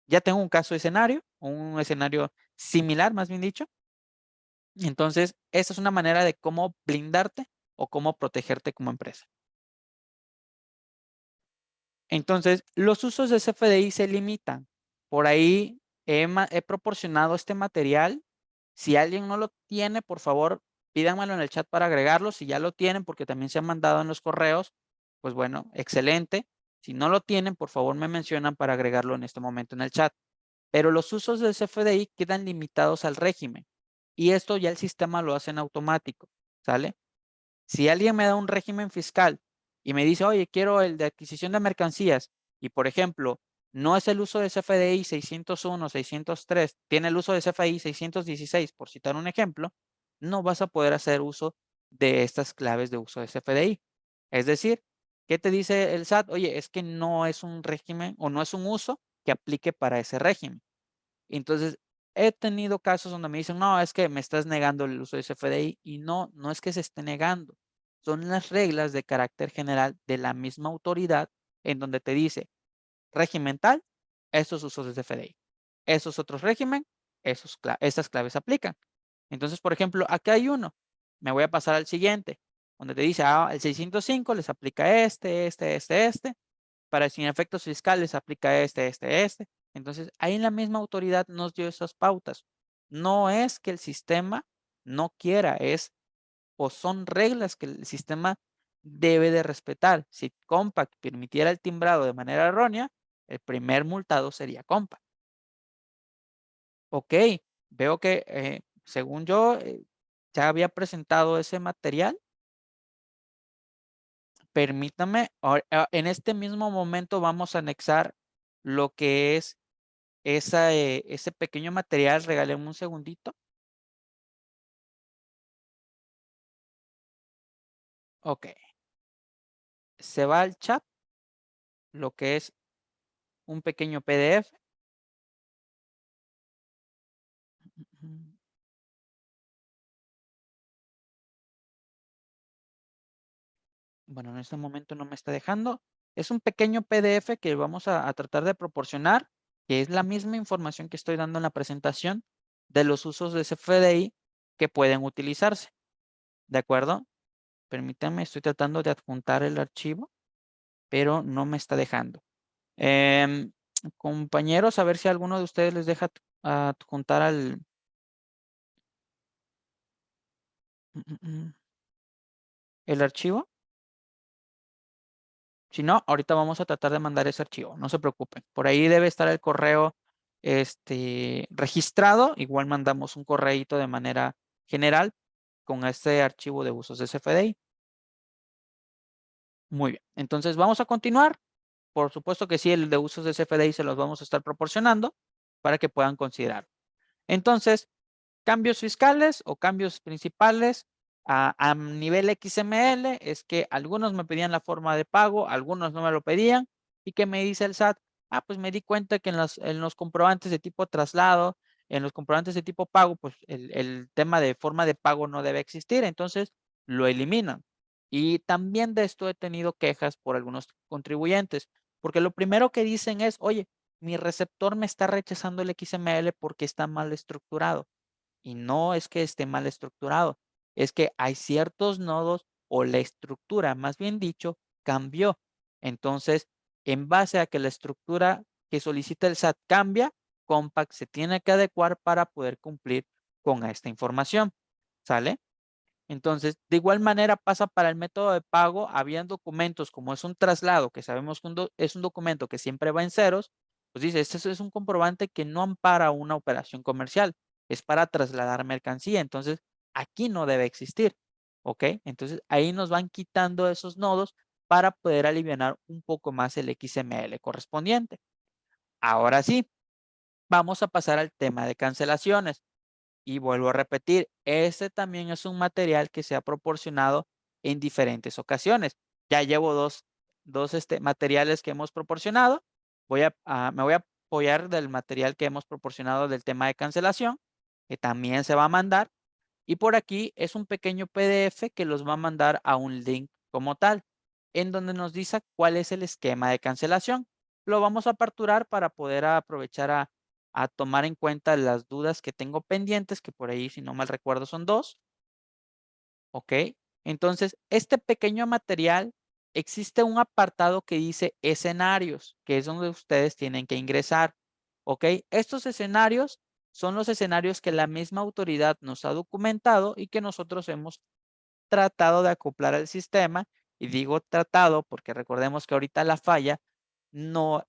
A: Ya tengo un escenario similar, más bien dicho. Entonces, esa es una manera de cómo blindarte o cómo protegerte como empresa. Entonces, los usos de CFDI se limitan. Por ahí he proporcionado este material. Si alguien no lo tiene, por favor, pídanmelo en el chat para agregarlo. Si ya lo tienen, porque también se han mandado en los correos, pues bueno, excelente. Si no lo tienen, por favor, me mencionan para agregarlo en este momento en el chat. Pero los usos del CFDI quedan limitados al régimen. Y esto ya el sistema lo hace en automático, ¿sale? Si alguien me da un régimen fiscal y me dice, oye, quiero el de adquisición de mercancías, y por ejemplo, no es el uso de CFDI 601, 603, tiene el uso de CFDI 616, por citar un ejemplo, no vas a poder hacer uso de estas claves de uso de CFDI. Es decir, ¿qué te dice el SAT? Oye, es que no es un régimen o no es un uso que aplique para ese régimen. Entonces, he tenido casos donde me dicen, no, es que me estás negando el uso de CFDI y no, no es que se esté negando. Son las reglas de carácter general de la misma autoridad en donde te dice, régimen tal, estos usos de CFDI. Esos otros régimen, estas claves aplican. Entonces, por ejemplo, aquí hay uno. Me voy a pasar al siguiente, donde te dice, el 605 les aplica este. Para sin efectos fiscales aplica este. Entonces, ahí la misma autoridad nos dio esas pautas. No es que el sistema no quiera, es o son reglas que el sistema debe de respetar. Si Compact permitiera el timbrado de manera errónea, el primer multado sería Compact. Ok, veo que según yo ya había presentado ese material. Permítame, en este mismo momento vamos a anexar lo que es ese pequeño material. Regáleme un segundito. Ok, se va al chat, lo que es un pequeño PDF. Bueno, en este momento no me está dejando. Es un pequeño PDF que vamos a tratar de proporcionar, que es la misma información que estoy dando en la presentación de los usos de CFDI que pueden utilizarse. ¿De acuerdo? Permítanme, estoy tratando de adjuntar el archivo, pero no me está dejando. Compañeros, a ver si alguno de ustedes les deja adjuntar al el archivo. Si no, ahorita vamos a tratar de mandar ese archivo, no se preocupen. Por ahí debe estar el correo registrado. Igual mandamos un correíto de manera general con este archivo de usos de CFDI. Muy bien, entonces vamos a continuar. Por supuesto que sí, el de usos de CFDI se los vamos a estar proporcionando para que puedan considerar. Entonces, cambios fiscales o cambios principales a nivel XML es que algunos me pedían la forma de pago, algunos no me lo pedían. ¿Y qué me dice el SAT? Pues me di cuenta que en los comprobantes de tipo traslado, en los comprobantes de tipo pago, pues el tema de forma de pago no debe existir, entonces lo eliminan. Y también de esto he tenido quejas por algunos contribuyentes, porque lo primero que dicen es, oye, mi receptor me está rechazando el XML porque está mal estructurado. Y no es que esté mal estructurado, es que hay ciertos nodos o la estructura, más bien dicho, cambió. Entonces, en base a que la estructura que solicita el SAT cambia, Compact se tiene que adecuar para poder cumplir con esta información. ¿Sale? Entonces, de igual manera pasa para el método de pago. Habían documentos como es un traslado, que sabemos que es un documento que siempre va en ceros, pues dice, este es un comprobante que no ampara una operación comercial, es para trasladar mercancía. Entonces, aquí no debe existir. ¿Ok? Entonces, ahí nos van quitando esos nodos para poder aliviar un poco más el XML correspondiente. Ahora sí, vamos a pasar al tema de cancelaciones. Y vuelvo a repetir, este también es un material que se ha proporcionado en diferentes ocasiones. Ya llevo dos materiales que hemos proporcionado. Me voy a apoyar del material que hemos proporcionado del tema de cancelación, que también se va a mandar. Y por aquí es un pequeño PDF que los va a mandar a un link como tal, en donde nos dice cuál es el esquema de cancelación. Lo vamos a aperturar para poder aprovechar a tomar en cuenta las dudas que tengo pendientes, que por ahí, si no mal recuerdo, son dos. ¿Ok? Entonces, este pequeño material, existe un apartado que dice escenarios, que es donde ustedes tienen que ingresar. ¿Ok? Estos escenarios son los escenarios que la misma autoridad nos ha documentado y que nosotros hemos tratado de acoplar al sistema. Y digo tratado porque recordemos que ahorita la falla no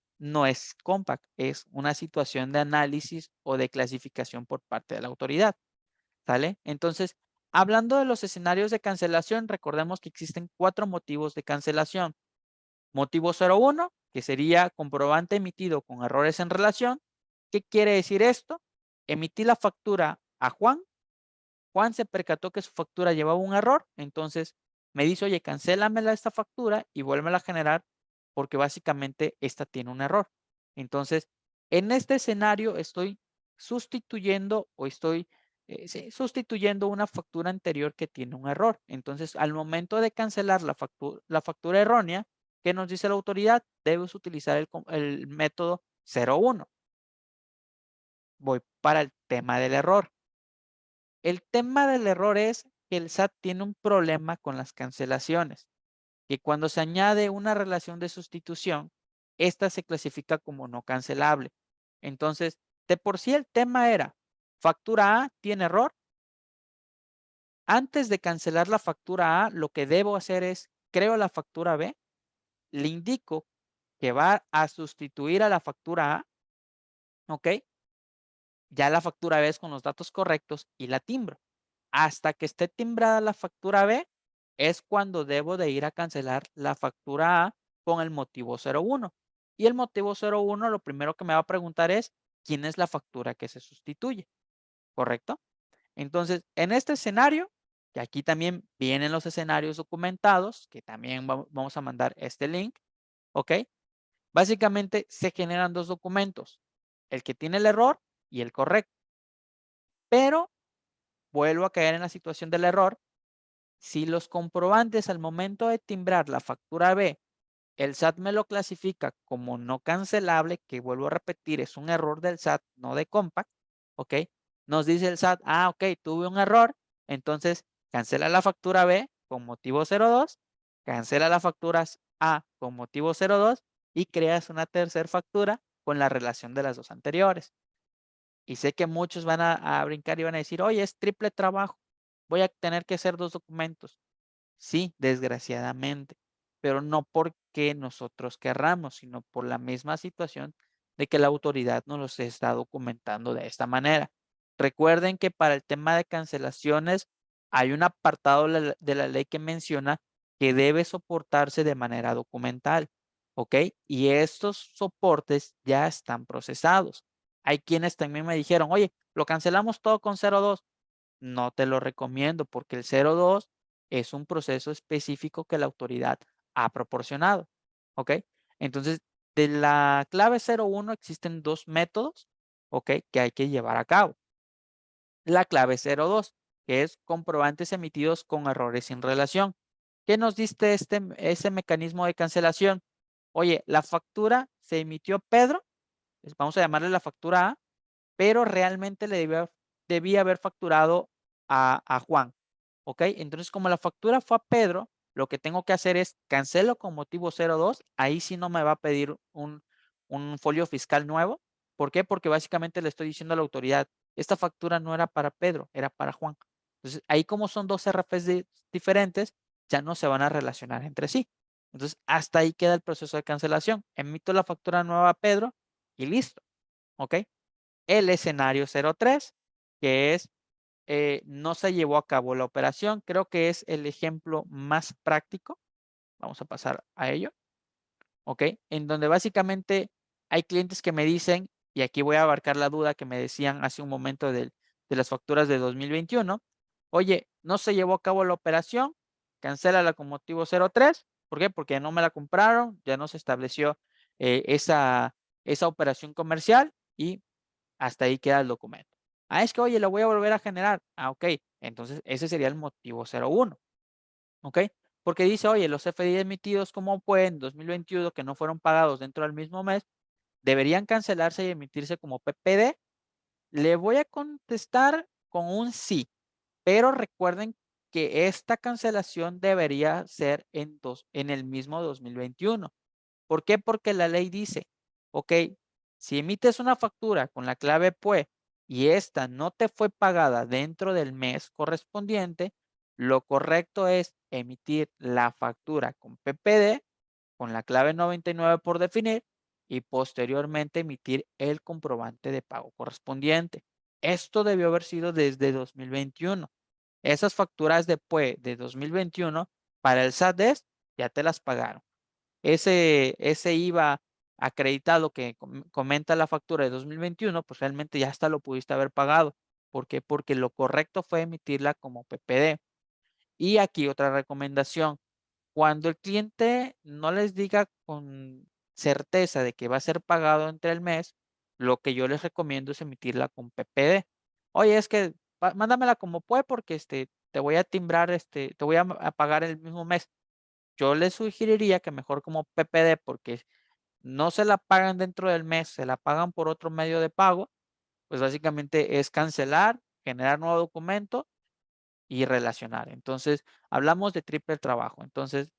A: es compact, es una situación de análisis o de clasificación por parte de la autoridad. ¿Sale? Entonces, hablando de los escenarios de cancelación, recordemos que existen 4 motivos de cancelación. Motivo 01, que sería comprobante emitido con errores en relación. ¿Qué quiere decir esto? Emití la factura a Juan. Juan se percató que su factura llevaba un error, entonces me dice, oye, cancélamela esta factura y vuélvela a generar porque básicamente esta tiene un error. Entonces, en este escenario estoy sustituyendo o estoy sí, sustituyendo una factura anterior que tiene un error. Entonces, al momento de cancelar la factura errónea, ¿qué nos dice la autoridad? Debes utilizar el método 01. Voy para el tema del error. El tema del error es que el SAT tiene un problema con las cancelaciones, que cuando se añade una relación de sustitución, esta se clasifica como no cancelable. Entonces, de por sí el tema era, factura A tiene error. Antes de cancelar la factura A, lo que debo hacer es, creo la factura B, le indico que va a sustituir a la factura A, ¿ok? Ya la factura B es con los datos correctos y la timbro. Hasta que esté timbrada la factura B, es cuando debo de ir a cancelar la factura A con el motivo 01. Y el motivo 01, lo primero que me va a preguntar es, ¿quién es la factura que se sustituye? ¿Correcto? Entonces, en este escenario, que aquí también vienen los escenarios documentados, que también vamos a mandar este link, ¿ok? Básicamente se generan dos documentos, el que tiene el error y el correcto. Pero vuelvo a caer en la situación del error. Si los comprobantes al momento de timbrar la factura B, el SAT me lo clasifica como no cancelable, que vuelvo a repetir, es un error del SAT, no de Compact, ¿ok? Nos dice el SAT, ok, tuve un error, entonces cancela la factura B con motivo 02, cancela la factura A con motivo 02 y creas una tercera factura con la relación de las dos anteriores. Y sé que muchos van a brincar y van a decir, oye, es triple trabajo, voy a tener que hacer 2 documentos. Sí, desgraciadamente, pero no porque nosotros querramos, sino por la misma situación de que la autoridad nos los está documentando de esta manera. Recuerden que para el tema de cancelaciones hay un apartado de la ley que menciona que debe soportarse de manera documental, ¿ok? Y estos soportes ya están procesados. Hay quienes también me dijeron, oye, lo cancelamos todo con 02. No te lo recomiendo porque el 02 es un proceso específico que la autoridad ha proporcionado, ¿ok? Entonces, de la clave 01 existen 2 métodos, ¿ok? Que hay que llevar a cabo. La clave 02, que es comprobantes emitidos con errores sin relación. ¿Qué nos diste ese mecanismo de cancelación? Oye, la factura se emitió Pedro, vamos a llamarle la factura A, pero realmente debía haber facturado a Juan, ¿ok? Entonces, como la factura fue a Pedro, lo que tengo que hacer es cancelo con motivo 02, ahí sí no me va a pedir un folio fiscal nuevo. ¿Por qué? Porque básicamente le estoy diciendo a la autoridad, esta factura no era para Pedro, era para Juan. Entonces, ahí como son 2 RFs diferentes, ya no se van a relacionar entre sí. Entonces, hasta ahí queda el proceso de cancelación. Emito la factura nueva a Pedro y listo, ¿ok? El escenario 03, que es, no se llevó a cabo la operación. Creo que es el ejemplo más práctico. Vamos a pasar a ello, ¿ok? En donde básicamente hay clientes que me dicen, y aquí voy a abarcar la duda que me decían hace un momento de las facturas de 2021. Oye, no se llevó a cabo la operación, cancélala con motivo 03. ¿Por qué? Porque no me la compraron, ya no se estableció esa operación comercial y hasta ahí queda el documento. Ah, es que, oye, lo voy a volver a generar. Ah, ok. Entonces, ese sería el motivo 01. ¿Ok? Porque dice, oye, los FDI emitidos como fue en 2021 que no fueron pagados dentro del mismo mes, deberían cancelarse y emitirse como PPD. Le voy a contestar con un sí, pero recuerden que esta cancelación debería ser en el mismo 2021. ¿Por qué? Porque la ley dice, ok, si emites una factura con la clave PUE y esta no te fue pagada dentro del mes correspondiente, lo correcto es emitir la factura con PPD, con la clave 99 por definir, y posteriormente emitir el comprobante de pago correspondiente. Esto debió haber sido desde 2021. Esas facturas de PUE de 2021 para el SAT ya te las pagaron. Ese IVA acreditado que comenta la factura de 2021, pues realmente ya hasta lo pudiste haber pagado. ¿Por qué? Porque lo correcto fue emitirla como PPD. Y aquí otra recomendación. Cuando el cliente no les diga con certeza de que va a ser pagado entre el mes, lo que yo les recomiendo es emitirla con PPD. Oye, es que mándamela como puede porque te voy a timbrar, te voy a pagar el mismo mes. Yo les sugeriría que mejor como PPD, porque no se la pagan dentro del mes, se la pagan por otro medio de pago, pues básicamente es cancelar, generar nuevo documento y relacionar. Entonces, hablamos de triple trabajo. Entonces,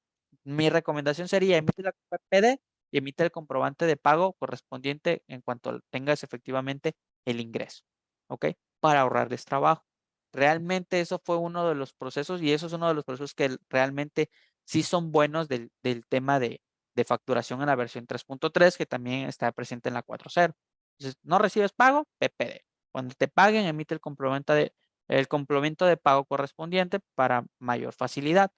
A: mi recomendación sería emite la PPD y emite el comprobante de pago correspondiente en cuanto tengas efectivamente el ingreso, ¿ok? Para ahorrarles trabajo. Realmente eso fue uno de los procesos y eso es uno de los procesos que realmente sí son buenos del tema de facturación en la versión 3.3 que también está presente en la 4.0. Entonces, no recibes pago, PPD. Cuando te paguen, emite el complemento de pago correspondiente para mayor facilidad.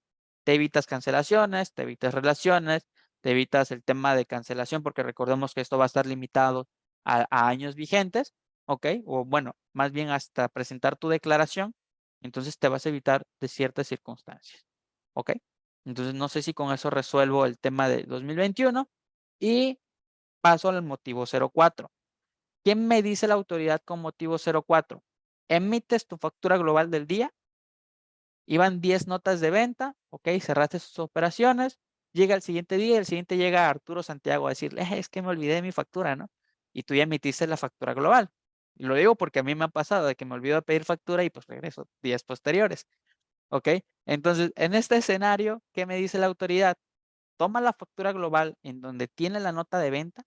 A: Te evitas cancelaciones, te evitas relaciones, te evitas el tema de cancelación, porque recordemos que esto va a estar limitado a años vigentes, ¿ok? O bueno, más bien hasta presentar tu declaración, entonces te vas a evitar de ciertas circunstancias, ¿ok? Entonces no sé si con eso resuelvo el tema de 2021 y paso al motivo 04. ¿Qué me dice la autoridad con motivo 04? Emites tu factura global del día, iban 10 notas de venta, ok, cerraste sus operaciones, llega el siguiente día, el siguiente llega Arturo Santiago a decirle, es que me olvidé de mi factura, ¿no? Y tú ya emitiste la factura global. Y lo digo porque a mí me ha pasado de que me olvido de pedir factura y pues regreso días posteriores, ¿ok? Entonces, en este escenario, ¿qué me dice la autoridad? Toma la factura global en donde tiene la nota de venta,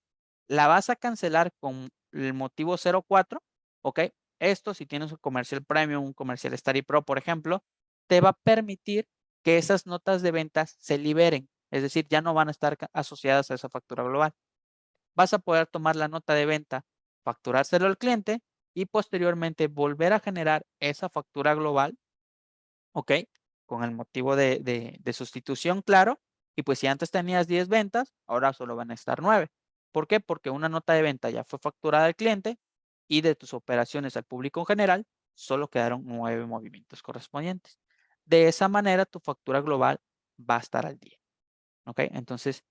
A: la vas a cancelar con el motivo 04, ¿ok? Esto, si tienes un comercial premium, un comercial Study Pro, por ejemplo, te va a permitir que esas notas de ventas se liberen. Es decir, ya no van a estar asociadas a esa factura global. Vas a poder tomar la nota de venta, facturárselo al cliente y posteriormente volver a generar esa factura global, ¿ok? Con el motivo de sustitución, claro. Y pues si antes tenías 10 ventas, ahora solo van a estar 9. ¿Por qué? Porque una nota de venta ya fue facturada al cliente y de tus operaciones al público en general, solo quedaron 9 movimientos correspondientes. De esa manera, tu factura global va a estar al día. ¿Ok? Entonces,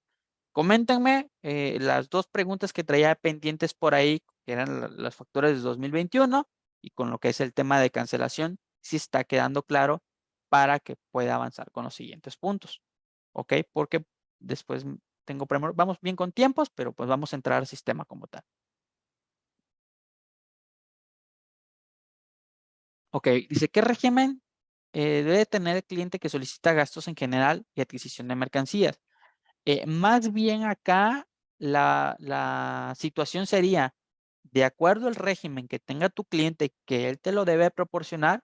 A: coméntenme las dos preguntas que traía pendientes por ahí, que eran las facturas de 2021 y con lo que es el tema de cancelación, si está quedando claro para que pueda avanzar con los siguientes puntos. ¿Ok? Porque después tengo, vamos bien con tiempos, pero pues vamos a entrar al sistema como tal. Ok, dice, ¿qué régimen debe tener el cliente que solicita gastos en general y adquisición de mercancías? Más bien acá la situación sería, de acuerdo al régimen que tenga tu cliente, que él te lo debe proporcionar,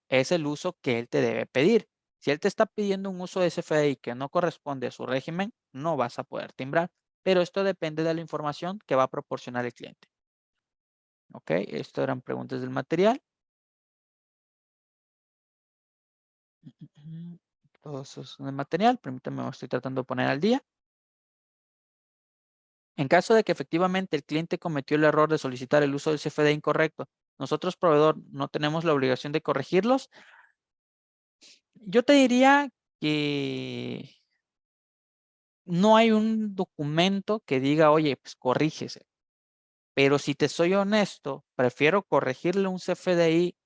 A: es el uso que él te debe pedir. Si él te está pidiendo un uso de SFDI que no corresponde a su régimen, no vas a poder timbrar. Pero esto depende de la información que va a proporcionar el cliente. Ok, esto eran preguntas del material. Todo eso es del material. Permítanme, me estoy tratando de poner al día. En caso de que efectivamente el cliente cometió el error de solicitar el uso del CFD incorrecto, nosotros, proveedor, no tenemos la obligación de corregirlos. Yo te diría que no hay un documento que diga, oye, pues corrígese. Pero si te soy honesto, prefiero corregirle un CFDI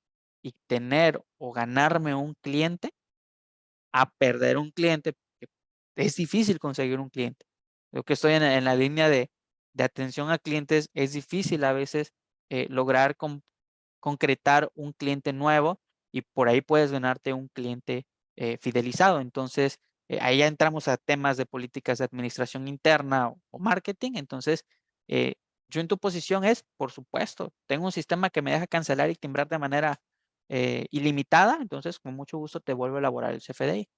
A: y tener o ganarme un cliente a perder un cliente. Es difícil conseguir un cliente. Yo que estoy en la línea de atención a clientes, es difícil a veces lograr concretar un cliente nuevo y por ahí puedes ganarte un cliente fidelizado. Entonces, ahí ya entramos a temas de políticas de administración interna o marketing. Entonces, eh, yo en tu posición es, por supuesto, tengo un sistema que me deja cancelar y timbrar de manera ilimitada. Entonces, con mucho gusto te vuelvo a elaborar el CFDI.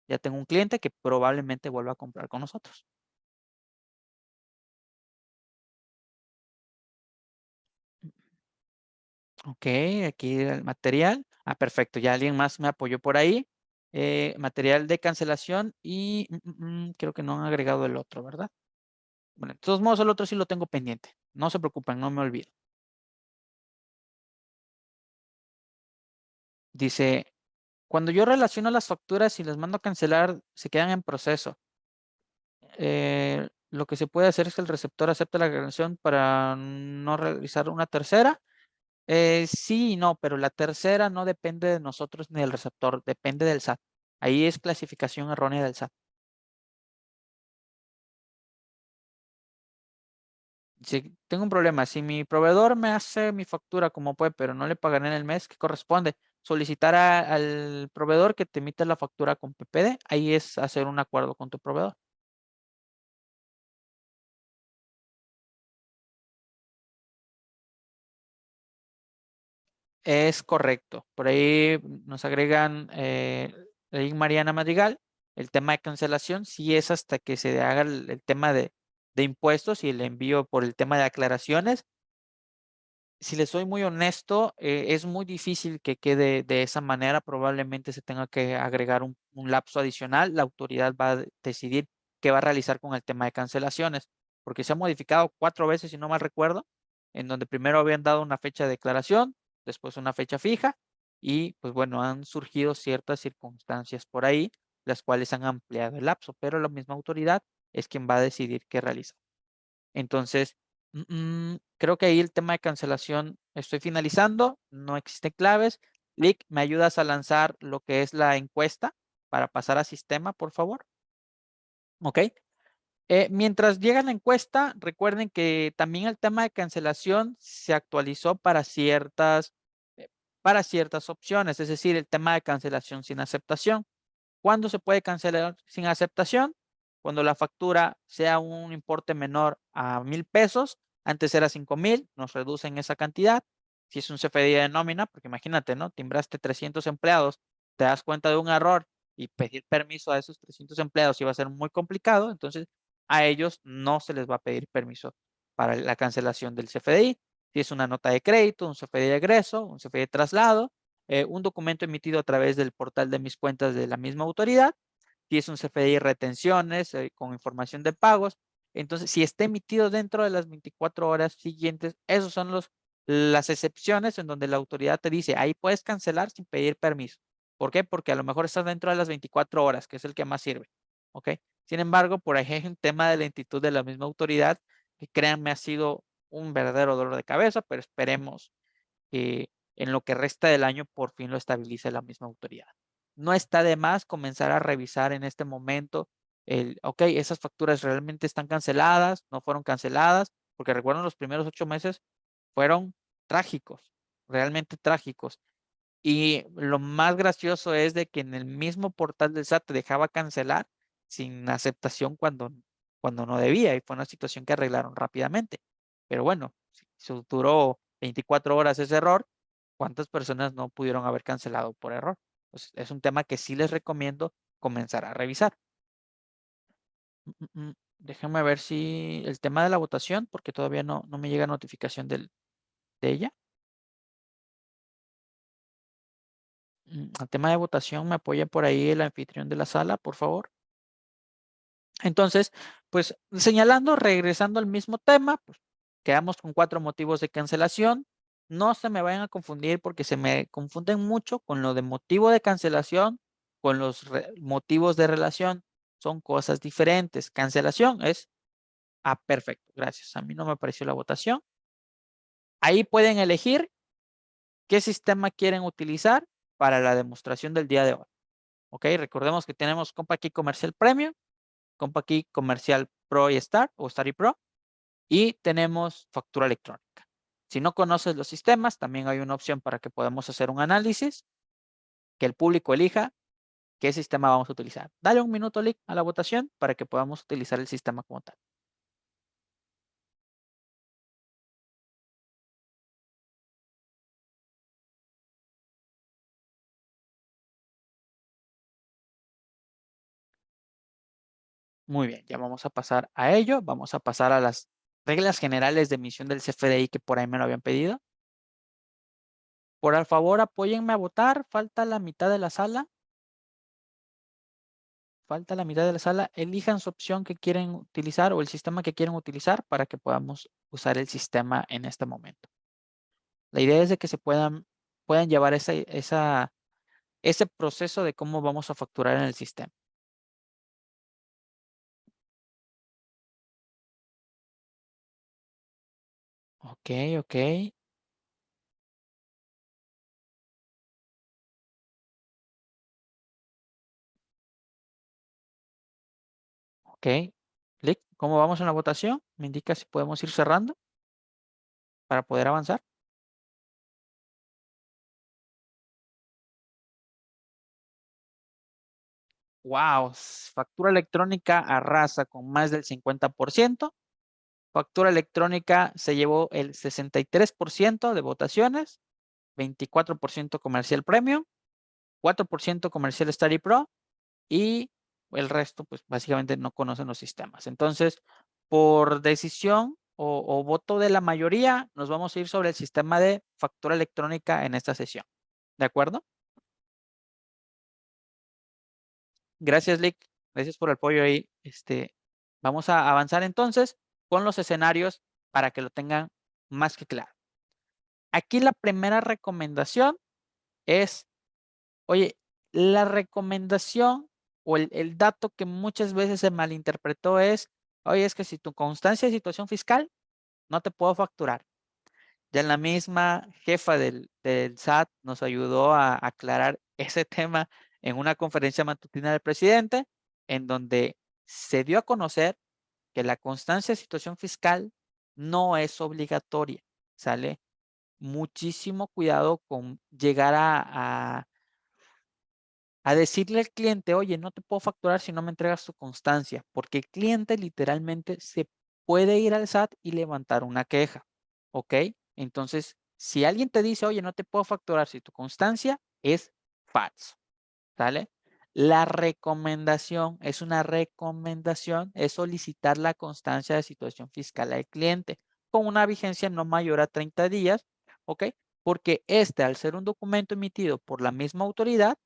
A: Ya tengo un cliente que probablemente vuelva a comprar con nosotros. Ok, aquí el material. Ah, perfecto. Ya alguien más me apoyó por ahí. Material de cancelación y creo que no han agregado el otro, ¿verdad? Bueno, de todos modos, el otro sí lo tengo pendiente. No se preocupen, no me olvido. Dice, cuando yo relaciono las facturas y las mando a cancelar, se quedan en proceso. Lo que se puede hacer es que el receptor acepte la aclaración para no realizar una tercera. Sí y no, pero la tercera no depende de nosotros ni del receptor, depende del SAT. Ahí es clasificación errónea del SAT. Si tengo un problema, si mi proveedor me hace mi factura como puede, pero no le pagaré en el mes que corresponde, solicitar al proveedor que te emita la factura con PPD, ahí es hacer un acuerdo con tu proveedor. Es correcto. Por ahí nos agregan ahí Mariana Madrigal, el tema de cancelación, sí es hasta que se haga el tema de impuestos y el envío por el tema de aclaraciones. Si les soy muy honesto, es muy difícil que quede de esa manera. Probablemente se tenga que agregar un lapso adicional. La autoridad va a decidir qué va a realizar con el tema de cancelaciones, porque se ha modificado 4 veces, si no mal recuerdo, en donde primero habían dado una fecha de declaración, después una fecha fija, y pues bueno, han surgido ciertas circunstancias por ahí, las cuales han ampliado el lapso, pero la misma autoridad es quien va a decidir qué realizar. Entonces, creo que ahí el tema de cancelación estoy finalizando, no existen claves. Lick, ¿me ayudas a lanzar lo que es la encuesta para pasar a sistema, por favor? Ok. Mientras llega la encuesta, recuerden que también el tema de cancelación se actualizó eh, para ciertas opciones, es decir, el tema de cancelación sin aceptación. ¿Cuándo se puede cancelar sin aceptación? Cuando la factura sea un importe menor a 1,000 pesos. Antes era 5,000, nos reducen esa cantidad. si es un CFDI de nómina, porque imagínate, ¿no? Timbraste 300 empleados, te das cuenta de un error y pedir permiso a esos 300 empleados iba a ser muy complicado, entonces a ellos no se les va a pedir permiso para la cancelación del CFDI. Si es una nota de crédito, un CFDI de egreso, un CFDI de traslado, un documento emitido a través del portal de mis cuentas de la misma autoridad, si es un CFDI retenciones con información de pagos. Entonces, si está emitido dentro de las 24 horas siguientes, esos son las excepciones en donde la autoridad te dice, ahí puedes cancelar sin pedir permiso. ¿Por qué? Porque a lo mejor estás dentro de las 24 horas, que es el que más sirve. ¿Ok? Sin embargo, por ahí hay un tema de lentitud de la misma autoridad, que créanme ha sido un verdadero dolor de cabeza, pero esperemos que en lo que resta del año por fin lo estabilice la misma autoridad. No está de más comenzar a revisar en este momento ok, esas facturas realmente están canceladas, no fueron canceladas, porque recuerden los primeros 8 meses fueron trágicos, realmente trágicos. Y lo más gracioso es de que en el mismo portal del SAT te dejaba cancelar sin aceptación cuando no debía, y fue una situación que arreglaron rápidamente. Pero bueno, si duró 24 horas ese error, ¿cuántas personas no pudieron haber cancelado por error? Pues es un tema que sí les recomiendo comenzar a revisar. Déjenme ver si el tema de la votación, porque todavía no me llega notificación de ella. Al tema de votación, ¿me apoya por ahí el anfitrión de la sala, por favor? Entonces, pues señalando, regresando al mismo tema, pues quedamos con 4 motivos de cancelación. No se me vayan a confundir porque se me confunden mucho con lo de motivo de cancelación, con los motivos de relación. Son cosas diferentes. Cancelación es, perfecto, gracias. A mí no me apareció la votación. Ahí pueden elegir qué sistema quieren utilizar para la demostración del día de hoy. Ok, recordemos que tenemos CompaKey Comercial Premium, CompaKey Comercial Pro y Star o Star y Pro, y tenemos factura electrónica. Si no conoces los sistemas, también hay una opción para que podamos hacer un análisis, que el público elija qué sistema vamos a utilizar. Dale un minuto, Lick, a la votación para que podamos utilizar el sistema como tal. Muy bien, ya vamos a pasar a ello. Vamos a pasar a las reglas generales de emisión del CFDI que por ahí me lo habían pedido. Por favor, apóyenme a votar. Falta la mitad de la sala. Falta la mitad de la sala. Elijan su opción que quieren utilizar o el sistema que quieren utilizar para que podamos usar el sistema en este momento. La idea es de que se puedan llevar ese proceso de cómo vamos a facturar en el sistema. Ok, ok. Ok. Lick, ¿cómo vamos en la votación? Me indica si podemos ir cerrando para poder avanzar. Wow, factura electrónica arrasa con más del 50%. Factura electrónica se llevó el 63% de votaciones, 24% comercial premium, 4% comercial Study Pro y el resto, pues básicamente no conocen los sistemas. Entonces, por decisión o voto de la mayoría, nos vamos a ir sobre el sistema de factura electrónica en esta sesión. ¿De acuerdo? Gracias, Lick. Gracias por el apoyo ahí. Vamos a avanzar entonces con los escenarios para que lo tengan más que claro. Aquí la primera recomendación es, oye, la recomendación o el dato que muchas veces se malinterpretó es, oye, es que si tu constancia de situación fiscal, no te puedo facturar. Ya la misma jefa del SAT nos ayudó a aclarar ese tema en una conferencia matutina del presidente, en donde se dio a conocer que la constancia de situación fiscal no es obligatoria, ¿sale? Muchísimo cuidado con llegar a decirle al cliente, oye, no te puedo facturar si no me entregas tu constancia, porque el cliente literalmente se puede ir al SAT y levantar una queja, ¿ok? Entonces, Si alguien te dice, oye, no te puedo facturar si tu constancia es falso, ¿sale? La recomendación es una recomendación, es solicitar la constancia de situación fiscal al cliente con una vigencia no mayor a 30 días, ¿ok? Porque este, al ser un documento emitido por la misma autoridad,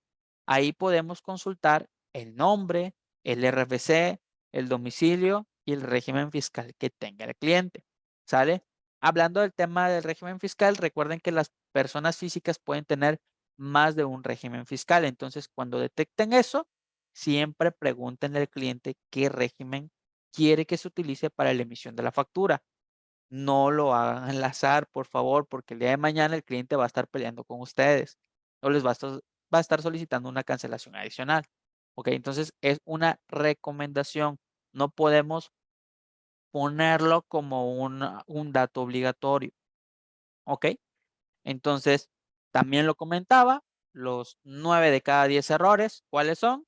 A: ahí podemos consultar el nombre, el RFC, el domicilio y el régimen fiscal que tenga el cliente, ¿sale? Hablando del tema del régimen fiscal, recuerden que las personas físicas pueden tener más de un régimen fiscal. Entonces, cuando detecten eso, siempre pregúntenle al cliente qué régimen quiere que se utilice para la emisión de la factura. No lo hagan al azar, por favor, porque el día de mañana el cliente va a estar peleando con ustedes o les va a estar solicitando una cancelación adicional. Ok, entonces es una recomendación. No podemos ponerlo como un dato obligatorio. Ok, entonces también lo comentaba, los 9 de cada 10 errores, ¿cuáles son?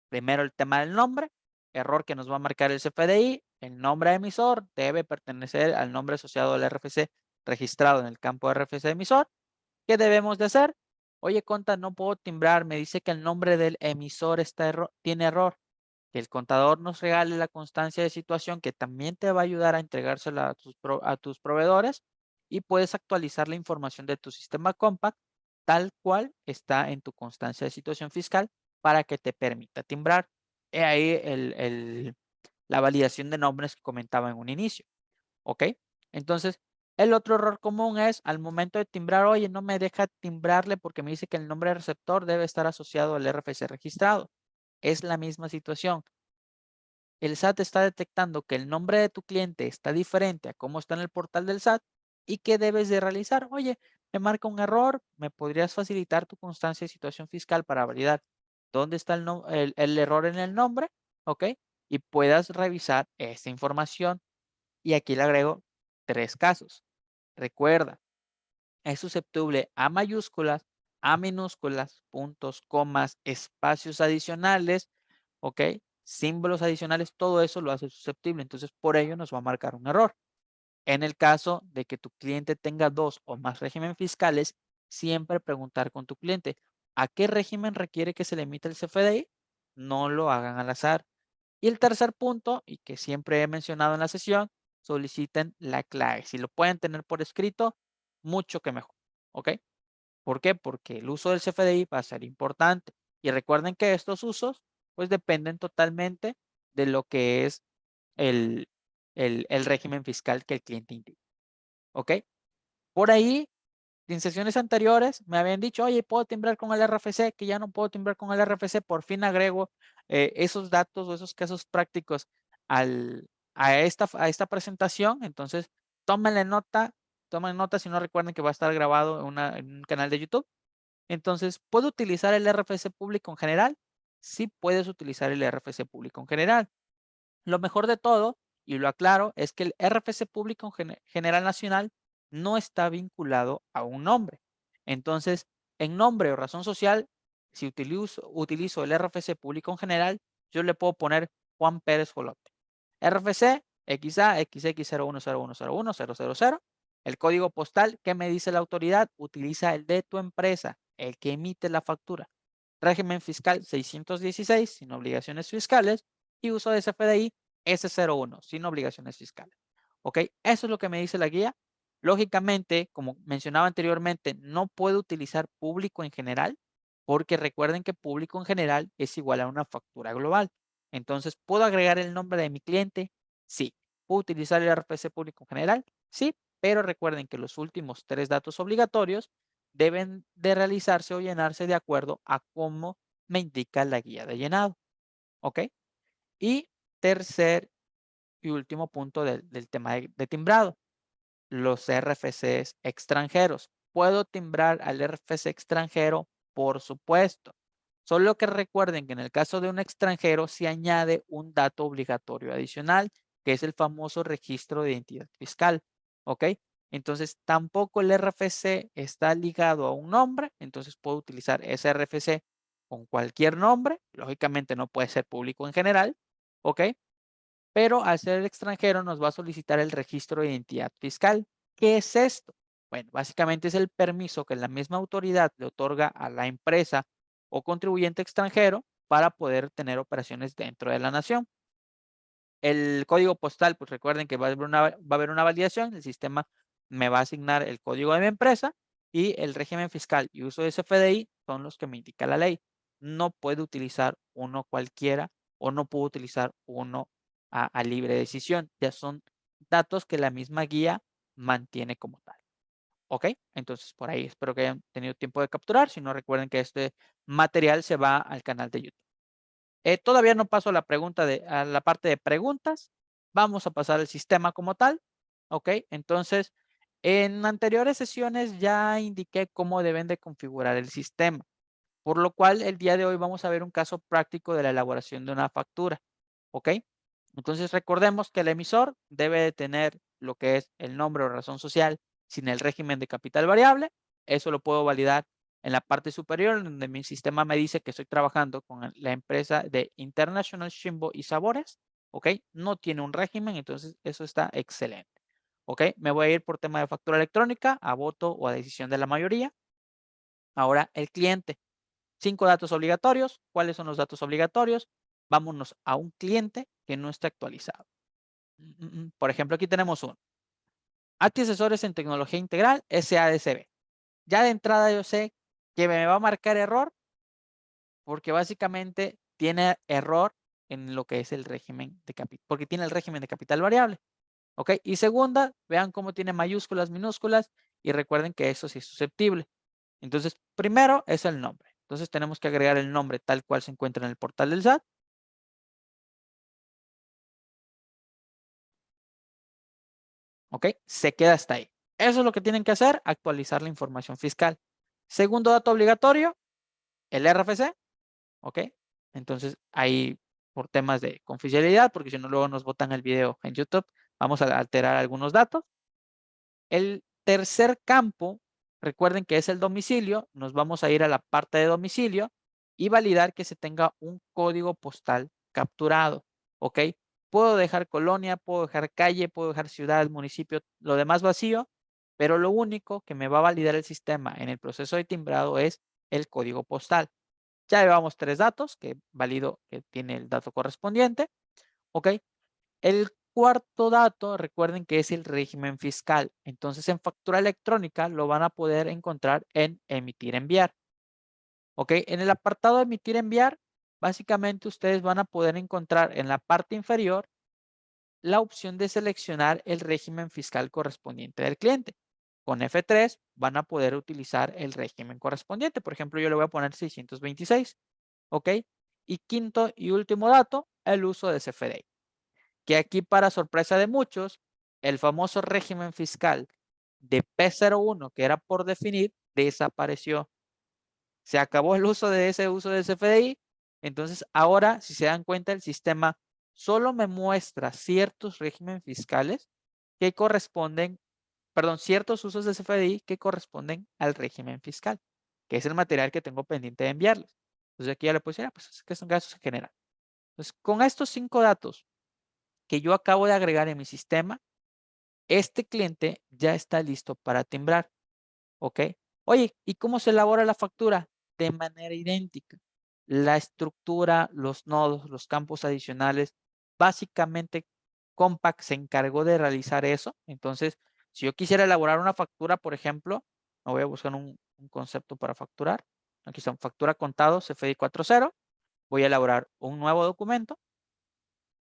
A: Primero el tema del nombre, error que nos va a marcar el CFDI, el nombre de emisor debe pertenecer al nombre asociado al RFC registrado en el campo de RFC emisor. ¿Qué debemos de hacer? Oye, conta, no puedo timbrar, me dice que el nombre del emisor tiene error. Que el contador nos regale la constancia de situación que también te va a ayudar a entregársela a tus proveedores y puedes actualizar la información de tu sistema Compact tal cual está en tu constancia de situación fiscal para que te permita timbrar. He ahí la validación de nombres que comentaba en un inicio. ¿Ok? Entonces, el otro error común es al momento de timbrar, oye, no me deja timbrarle porque me dice que el nombre del receptor debe estar asociado al RFC registrado. Es la misma situación. El SAT está detectando que el nombre de tu cliente está diferente a cómo está en el portal del SAT y qué debes de realizar. Oye, me marca un error, ¿me podrías facilitar tu constancia de situación fiscal para validar dónde está el error en el nombre? ¿Ok? Y puedas revisar esta información. Y aquí le agrego 3 casos. Recuerda, es susceptible a mayúsculas, a minúsculas, puntos, comas, espacios adicionales, ¿ok? Símbolos adicionales, todo eso lo hace susceptible. Entonces, por ello nos va a marcar un error. En el caso de que tu cliente tenga 2 o más regímenes fiscales, siempre preguntar con tu cliente, ¿a qué régimen requiere que se le emita el CFDI? No lo hagan al azar. Y el tercer punto, y que siempre he mencionado en la sesión, soliciten la clave. Si lo pueden tener por escrito, mucho que mejor. ¿Ok? ¿Por qué? Porque el uso del CFDI va a ser importante. Y recuerden que estos usos, pues dependen totalmente de lo que es el, el régimen fiscal que el cliente indique. ¿Ok? Por ahí en sesiones anteriores me habían dicho, oye, ¿puedo timbrar con el RFC? Que ya no puedo timbrar con el RFC. Por fin agrego esos datos o esos casos prácticos a esta presentación. Entonces, tómenle nota, tomen nota si no recuerden que va a estar grabado en un canal de YouTube. Entonces, ¿puedo utilizar el RFC público en general? Sí puedes utilizar el RFC público en general. Lo mejor de todo, y lo aclaro, es que el RFC público general nacional no está vinculado a un nombre. Entonces, en nombre o razón social, si utilizo el RFC público en general, yo le puedo poner Juan Pérez Jolote. RFC XA XX010101000. El código postal, ¿qué me dice la autoridad? Utiliza el de tu empresa, el que emite la factura. Régimen fiscal 616, sin obligaciones fiscales, y uso de CFDI S01, sin obligaciones fiscales. ¿Ok? Eso es lo que me dice la guía. Lógicamente, como mencionaba anteriormente, no puedo utilizar público en general, porque recuerden que público en general es igual a una factura global. Entonces, ¿puedo agregar el nombre de mi cliente? Sí. ¿Puedo utilizar el RFC público en general? Sí, pero recuerden que los últimos 3 datos obligatorios deben de realizarse o llenarse de acuerdo a cómo me indica la guía de llenado. ¿Ok? Y tercer y último punto del tema de timbrado, los RFCs extranjeros. ¿Puedo timbrar al RFC extranjero? Por supuesto. Solo que recuerden que en el caso de un extranjero se añade un dato obligatorio adicional, que es el famoso registro de identidad fiscal. ¿Ok? Entonces, tampoco el RFC está ligado a un nombre, entonces puedo utilizar ese RFC con cualquier nombre. Lógicamente no puede ser público en general. ¿Ok? Pero al ser extranjero nos va a solicitar el registro de identidad fiscal. ¿Qué es esto? Bueno, básicamente es el permiso que la misma autoridad le otorga a la empresa o contribuyente extranjero para poder tener operaciones dentro de la nación. El código postal, pues recuerden que va a haber una validación, el sistema me va a asignar el código de mi empresa y el régimen fiscal y uso de CFDI son los que me indica la ley. No puedo utilizar uno cualquiera o no puedo utilizar uno a libre decisión. Ya son datos que la misma guía mantiene como tal. ¿Ok? Entonces por ahí espero que hayan tenido tiempo de capturar. Si no, recuerden que este material se va al canal de YouTube. Todavía no paso a la parte de preguntas. Vamos a pasar al sistema como tal. ¿Ok? Entonces, en anteriores sesiones ya indiqué cómo deben de configurar el sistema, por lo cual el día de hoy vamos a ver un caso práctico de la elaboración de una factura. ¿Ok? Entonces recordemos que el emisor debe de tener lo que es el nombre o razón social sin el régimen de capital variable. Eso lo puedo validar en la parte superior, donde mi sistema me dice que estoy trabajando con la empresa de International Shimbo y Sabores. ¿Ok? No tiene un régimen, entonces eso está excelente. ¿Ok? Me voy a ir por tema de factura electrónica, a voto o a decisión de la mayoría. Ahora el cliente. 5 datos obligatorios. ¿Cuáles son los datos obligatorios? Vámonos a un cliente que no está actualizado. Por ejemplo, aquí tenemos uno. ATI Asesores en Tecnología Integral SADCB. Ya de entrada yo sé que me va a marcar error porque básicamente tiene error en lo que es el régimen de capital, porque tiene el régimen de capital variable. ¿Ok? Y segunda, vean cómo tiene mayúsculas, minúsculas y recuerden que eso sí es susceptible. Entonces, primero es el nombre. Entonces tenemos que agregar el nombre tal cual se encuentra en el portal del SAT. ¿Ok? Se queda hasta ahí. Eso es lo que tienen que hacer, actualizar la información fiscal. Segundo dato obligatorio, el RFC. ¿Ok? Entonces ahí por temas de confidencialidad, porque si no luego nos botan el video en YouTube, vamos a alterar algunos datos. El tercer campo, recuerden que es el domicilio, nos vamos a ir a la parte de domicilio y validar que se tenga un código postal capturado, ¿ok? Puedo dejar colonia, puedo dejar calle, puedo dejar ciudad, municipio, lo demás vacío, pero lo único que me va a validar el sistema en el proceso de timbrado es el código postal. Ya llevamos 3 datos que valido que tiene el dato correspondiente, ¿ok? El cuarto dato, recuerden que es el régimen fiscal. Entonces, en factura electrónica lo van a poder encontrar en emitir, enviar. ¿Ok? En el apartado de emitir, enviar, básicamente ustedes van a poder encontrar en la parte inferior la opción de seleccionar el régimen fiscal correspondiente del cliente. Con F3 van a poder utilizar el régimen correspondiente. Por ejemplo, yo le voy a poner 626. ¿Ok? Y quinto y último dato, el uso de CFDI. Que aquí, para sorpresa de muchos, el famoso régimen fiscal de P01 que era por definir desapareció. Se acabó el uso de ese uso de CFDI. Entonces ahora, si se dan cuenta, el sistema solo me muestra ciertos regímenes fiscales que corresponden, perdón, ciertos usos de CFDI que corresponden al régimen fiscal, que es el material que tengo pendiente de enviarles. Entonces aquí ya le puse, pues es que son gastos en general. Entonces, con estos 5 datos que yo acabo de agregar en mi sistema, este cliente ya está listo para timbrar. ¿Ok? Oye, ¿y cómo se elabora la factura? De manera idéntica. La estructura, los nodos, los campos adicionales, básicamente Compact se encargó de realizar eso. Entonces, si yo quisiera elaborar una factura, por ejemplo, me voy a buscar un concepto para facturar. Aquí está, factura contado, CFDI 4.0. Voy a elaborar un nuevo documento.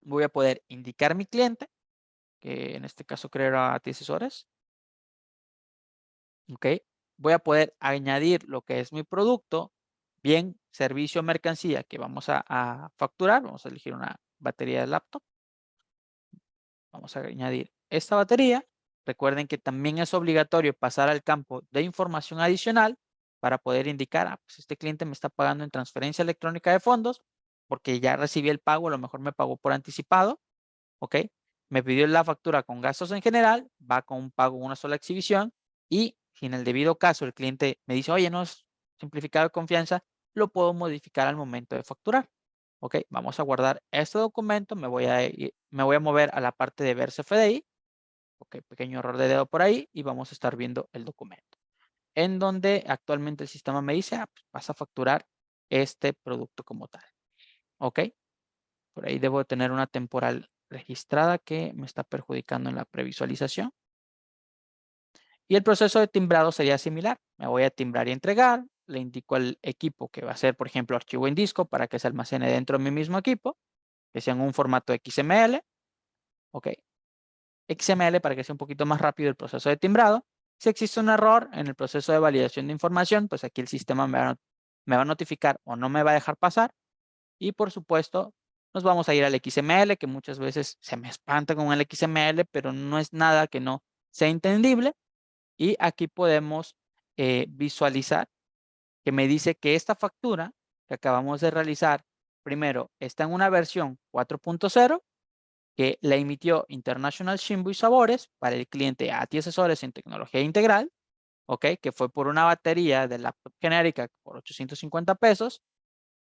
A: Voy a poder indicar mi cliente, que en este caso creo era ATI Asesores. ¿Ok? Voy a poder añadir lo que es mi producto, bien servicio o mercancía que vamos a facturar. Vamos a elegir una batería de laptop. Vamos a añadir esta batería. Recuerden que también es obligatorio pasar al campo de información adicional para poder indicar, pues este cliente me está pagando en transferencia electrónica de fondos porque ya recibí el pago, a lo mejor me pagó por anticipado. ¿Ok? Me pidió la factura con gastos en general, va con un pago una sola exhibición y si en el debido caso el cliente me dice, oye, no es simplificado de confianza, lo puedo modificar al momento de facturar. ¿Ok? Vamos a guardar este documento, me voy a mover a la parte de ver CFDI Ok, pequeño error de dedo por ahí y vamos a estar viendo el documento. En donde actualmente el sistema me dice, pues vas a facturar este producto como tal. Ok, por ahí debo tener una temporal registrada que me está perjudicando en la previsualización. Y el proceso de timbrado sería similar. Me voy a timbrar y entregar. Le indico al equipo que va a ser, por ejemplo, archivo en disco para que se almacene dentro de mi mismo equipo, que sea en un formato XML. Ok. XML para que sea un poquito más rápido el proceso de timbrado. Si existe un error en el proceso de validación de información, pues aquí el sistema me va a notificar o no me va a dejar pasar. Y por supuesto, nos vamos a ir al XML, que muchas veces se me espanta con el XML, pero no es nada que no sea entendible. Y aquí podemos visualizar que me dice que esta factura que acabamos de realizar, primero, está en una versión 4.0 que la emitió International Shimbu y Sabores para el cliente ATI Asesores en Tecnología Integral, ¿ok? Que fue por una batería de laptop genérica por 850 pesos.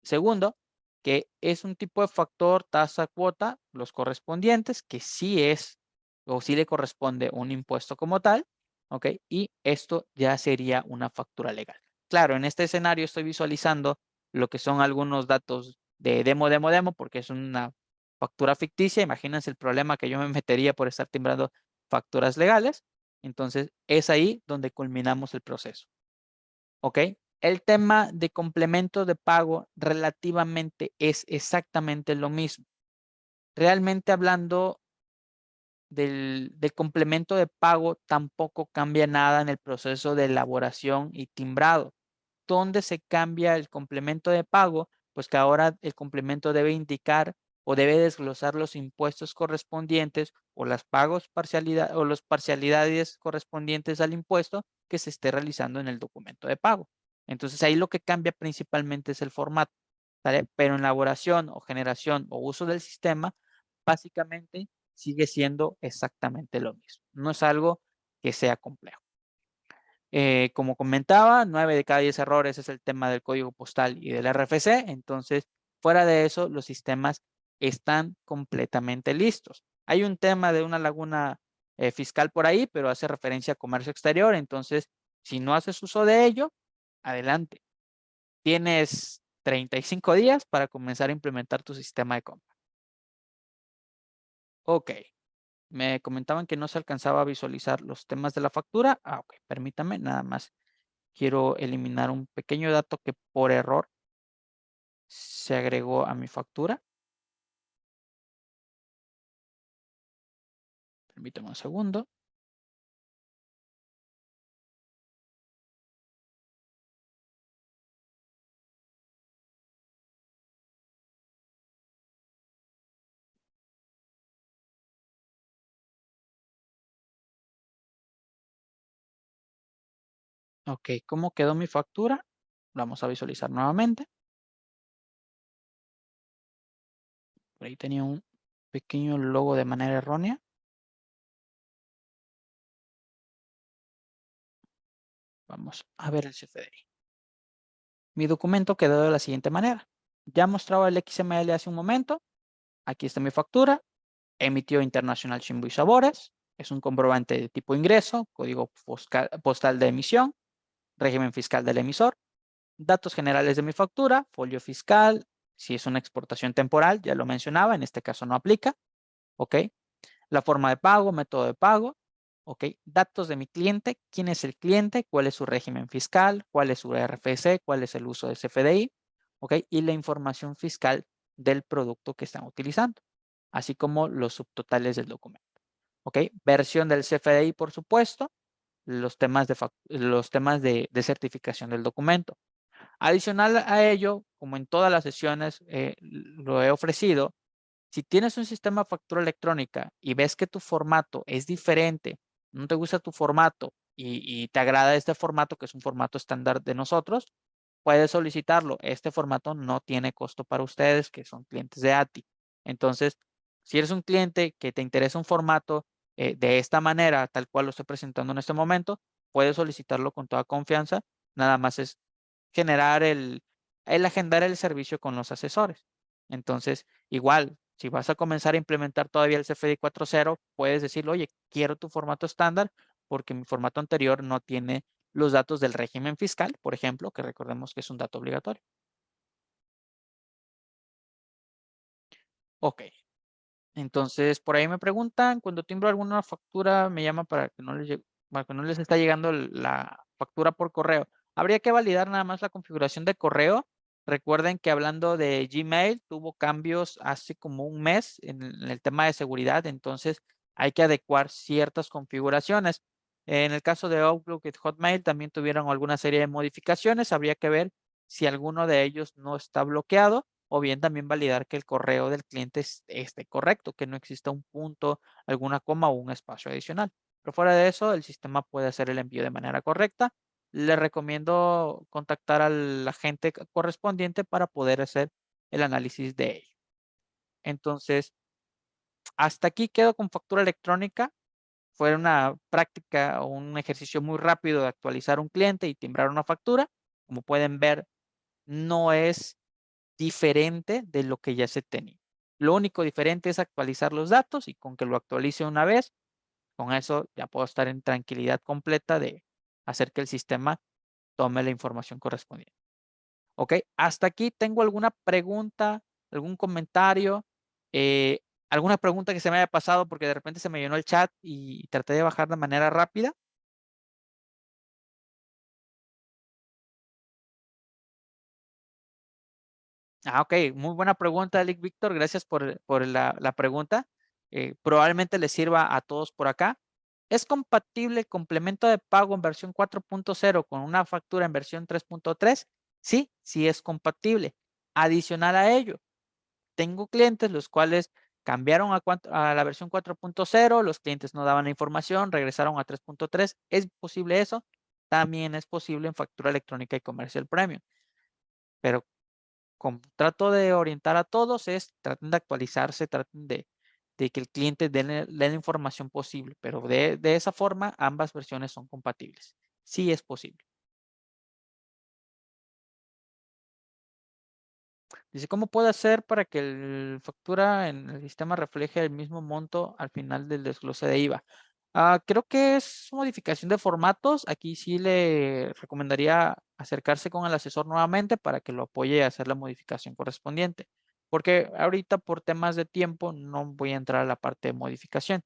A: Segundo, que es un tipo de factor, tasa, cuota, los correspondientes, que sí es o sí le corresponde un impuesto como tal, ¿ok? Y esto ya sería una factura legal. Claro, en este escenario estoy visualizando lo que son algunos datos de demo, porque es una factura ficticia. Imagínense el problema que yo me metería por estar timbrando facturas legales. Entonces, es ahí donde culminamos el proceso. ¿Ok? El tema de complemento de pago relativamente es exactamente lo mismo. Realmente hablando del complemento de pago, tampoco cambia nada en el proceso de elaboración y timbrado. ¿Dónde se cambia el complemento de pago? Pues que ahora el complemento debe indicar o debe desglosar los impuestos correspondientes o las pagos parcialidad o las parcialidades correspondientes al impuesto que se esté realizando en el documento de pago. Entonces ahí lo que cambia principalmente es el formato, ¿vale? Pero en elaboración o generación o uso del sistema, básicamente sigue siendo exactamente lo mismo. No es algo que sea complejo. Como comentaba, 9 de cada 10 errores es el tema del código postal y del RFC. Entonces, fuera de eso, los sistemas están completamente listos. Hay un tema de una laguna fiscal por ahí, pero hace referencia a comercio exterior. Entonces, si no haces uso de ello, adelante. Tienes 35 días para comenzar a implementar tu sistema de compra. Ok. Me comentaban que no se alcanzaba a visualizar los temas de la factura. Ok, permítame, nada más quiero eliminar un pequeño dato que por error se agregó a mi factura. Permítame un segundo. Ok, ¿cómo quedó mi factura? Vamos a visualizar nuevamente. Por ahí tenía un pequeño logo de manera errónea. Vamos a ver el CFDI. Mi documento quedó de la siguiente manera. Ya mostraba el XML hace un momento. Aquí está mi factura. Emitió International Shimbu y Sabores. Es un comprobante de tipo ingreso, código postal de emisión, régimen fiscal del emisor, datos generales de mi factura, folio fiscal, si es una exportación temporal, ya lo mencionaba, en este caso no aplica, ¿ok? La forma de pago, método de pago, ¿ok? Datos de mi cliente, quién es el cliente, cuál es su régimen fiscal, cuál es su RFC, cuál es el uso de CFDI, ¿ok? Y la información fiscal del producto que están utilizando, así como los subtotales del documento, ¿ok? Versión del CFDI, por supuesto, los temas de certificación del documento. Adicional a ello, como en todas las sesiones lo he ofrecido, si tienes un sistema de factura electrónica y ves que tu formato es diferente, no te gusta tu formato y te agrada este formato, que es un formato estándar de nosotros, puedes solicitarlo. Este formato no tiene costo para ustedes, que son clientes de ATI. Entonces, si eres un cliente que te interesa un formato de esta manera, tal cual lo estoy presentando en este momento, puedes solicitarlo con toda confianza. Nada más es generar el agendar el servicio con los asesores. Entonces, igual, Si vas a comenzar a implementar todavía el CFDI 4.0, puedes decirle, oye, quiero tu formato estándar porque mi formato anterior no tiene los datos del régimen fiscal, por ejemplo, que recordemos que es un dato obligatorio. Ok. Entonces, por ahí me preguntan, cuando timbro alguna factura, me llama para que no les está llegando la factura por correo. Habría que validar nada más la configuración de correo. Recuerden que hablando de Gmail, tuvo cambios hace como un mes en el tema de seguridad, entonces hay que adecuar ciertas configuraciones. En el caso de Outlook y Hotmail también tuvieron alguna serie de modificaciones. Habría que ver si alguno de ellos no está bloqueado o bien también validar que el correo del cliente esté correcto, que no exista un punto, alguna coma o un espacio adicional. Pero fuera de eso, el sistema puede hacer el envío de manera correcta. Le recomiendo contactar al agente correspondiente para poder hacer el análisis de ello. Entonces, hasta aquí quedo con factura electrónica. Fue una práctica o un ejercicio muy rápido de actualizar un cliente y timbrar una factura. Como pueden ver, no es diferente de lo que ya se tenía. Lo único diferente es actualizar los datos y con que lo actualice una vez, con eso ya puedo estar en tranquilidad completa de hacer que el sistema tome la información correspondiente. Ok, hasta aquí tengo alguna pregunta, algún comentario, eh, alguna pregunta que se me haya pasado porque de repente se me llenó el chat y traté de bajar de manera rápida. Ok, muy buena pregunta, Alec Víctor. Gracias por la pregunta. Probablemente les sirva a todos por acá. ¿Es compatible el complemento de pago en versión 4.0 con una factura en versión 3.3? Sí, sí es compatible. Adicional a ello, tengo clientes los cuales cambiaron a la versión 4.0, los clientes no daban la información, regresaron a 3.3. ¿Es posible eso? También es posible en factura electrónica y comercial premium. Pero como trato de orientar a todos es traten de actualizarse, traten de que el cliente dé la información posible, pero de esa forma ambas versiones son compatibles. Sí es posible. Dice, ¿cómo puedo hacer para que el factura en el sistema refleje el mismo monto al final del desglose de IVA? Creo que es modificación de formatos. Aquí sí le recomendaría acercarse con el asesor nuevamente para que lo apoye a hacer la modificación correspondiente. Porque ahorita por temas de tiempo no voy a entrar a la parte de modificación.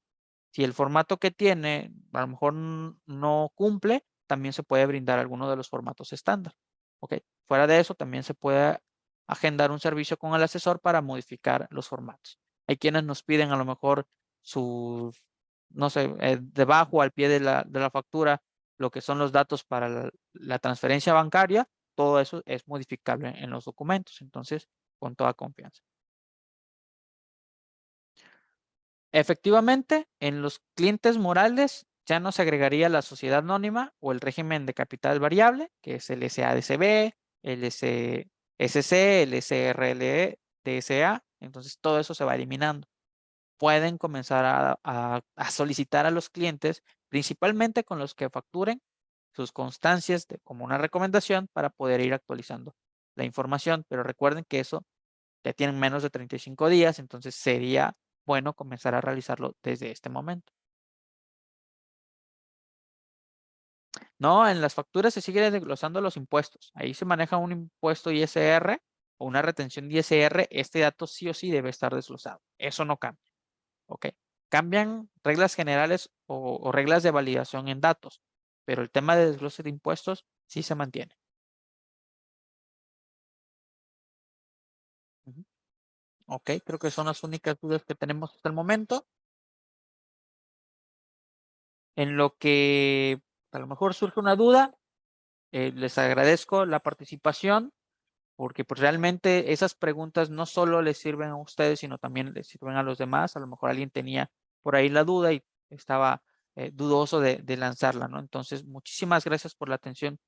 A: Si el formato que tiene a lo mejor no cumple, también se puede brindar alguno de los formatos estándar. ¿Ok? Fuera de eso, también se puede agendar un servicio con el asesor para modificar los formatos. Hay quienes nos piden a lo mejor sus, no sé, debajo al pie de la factura, lo que son los datos para la transferencia bancaria, todo eso es modificable en los documentos. Entonces, con toda confianza. Efectivamente, en los clientes morales ya no se agregaría la sociedad anónima o el régimen de capital variable, que es el SADCB, el SC, el SRLE, TSA. Entonces, todo eso se va eliminando. Pueden comenzar a solicitar a los clientes, principalmente con los que facturen, sus constancias como una recomendación para poder ir actualizando la información. Pero recuerden que eso ya tienen menos de 35 días, entonces sería bueno comenzar a realizarlo desde este momento. No, en las facturas se siguen desglosando los impuestos. Ahí se maneja un impuesto ISR o una retención de ISR. Este dato sí o sí debe estar desglosado. Eso no cambia. ¿Ok? Cambian reglas generales o reglas de validación en datos, pero el tema de desglose de impuestos sí se mantiene. Ujú. Ok, creo que son las únicas dudas que tenemos hasta el momento. En lo que a lo mejor surge una duda, les agradezco la participación porque pues realmente esas preguntas no solo les sirven a ustedes, sino también les sirven a los demás. A lo mejor alguien tenía por ahí la duda y estaba dudoso de lanzarla, ¿no? Entonces, muchísimas gracias por la atención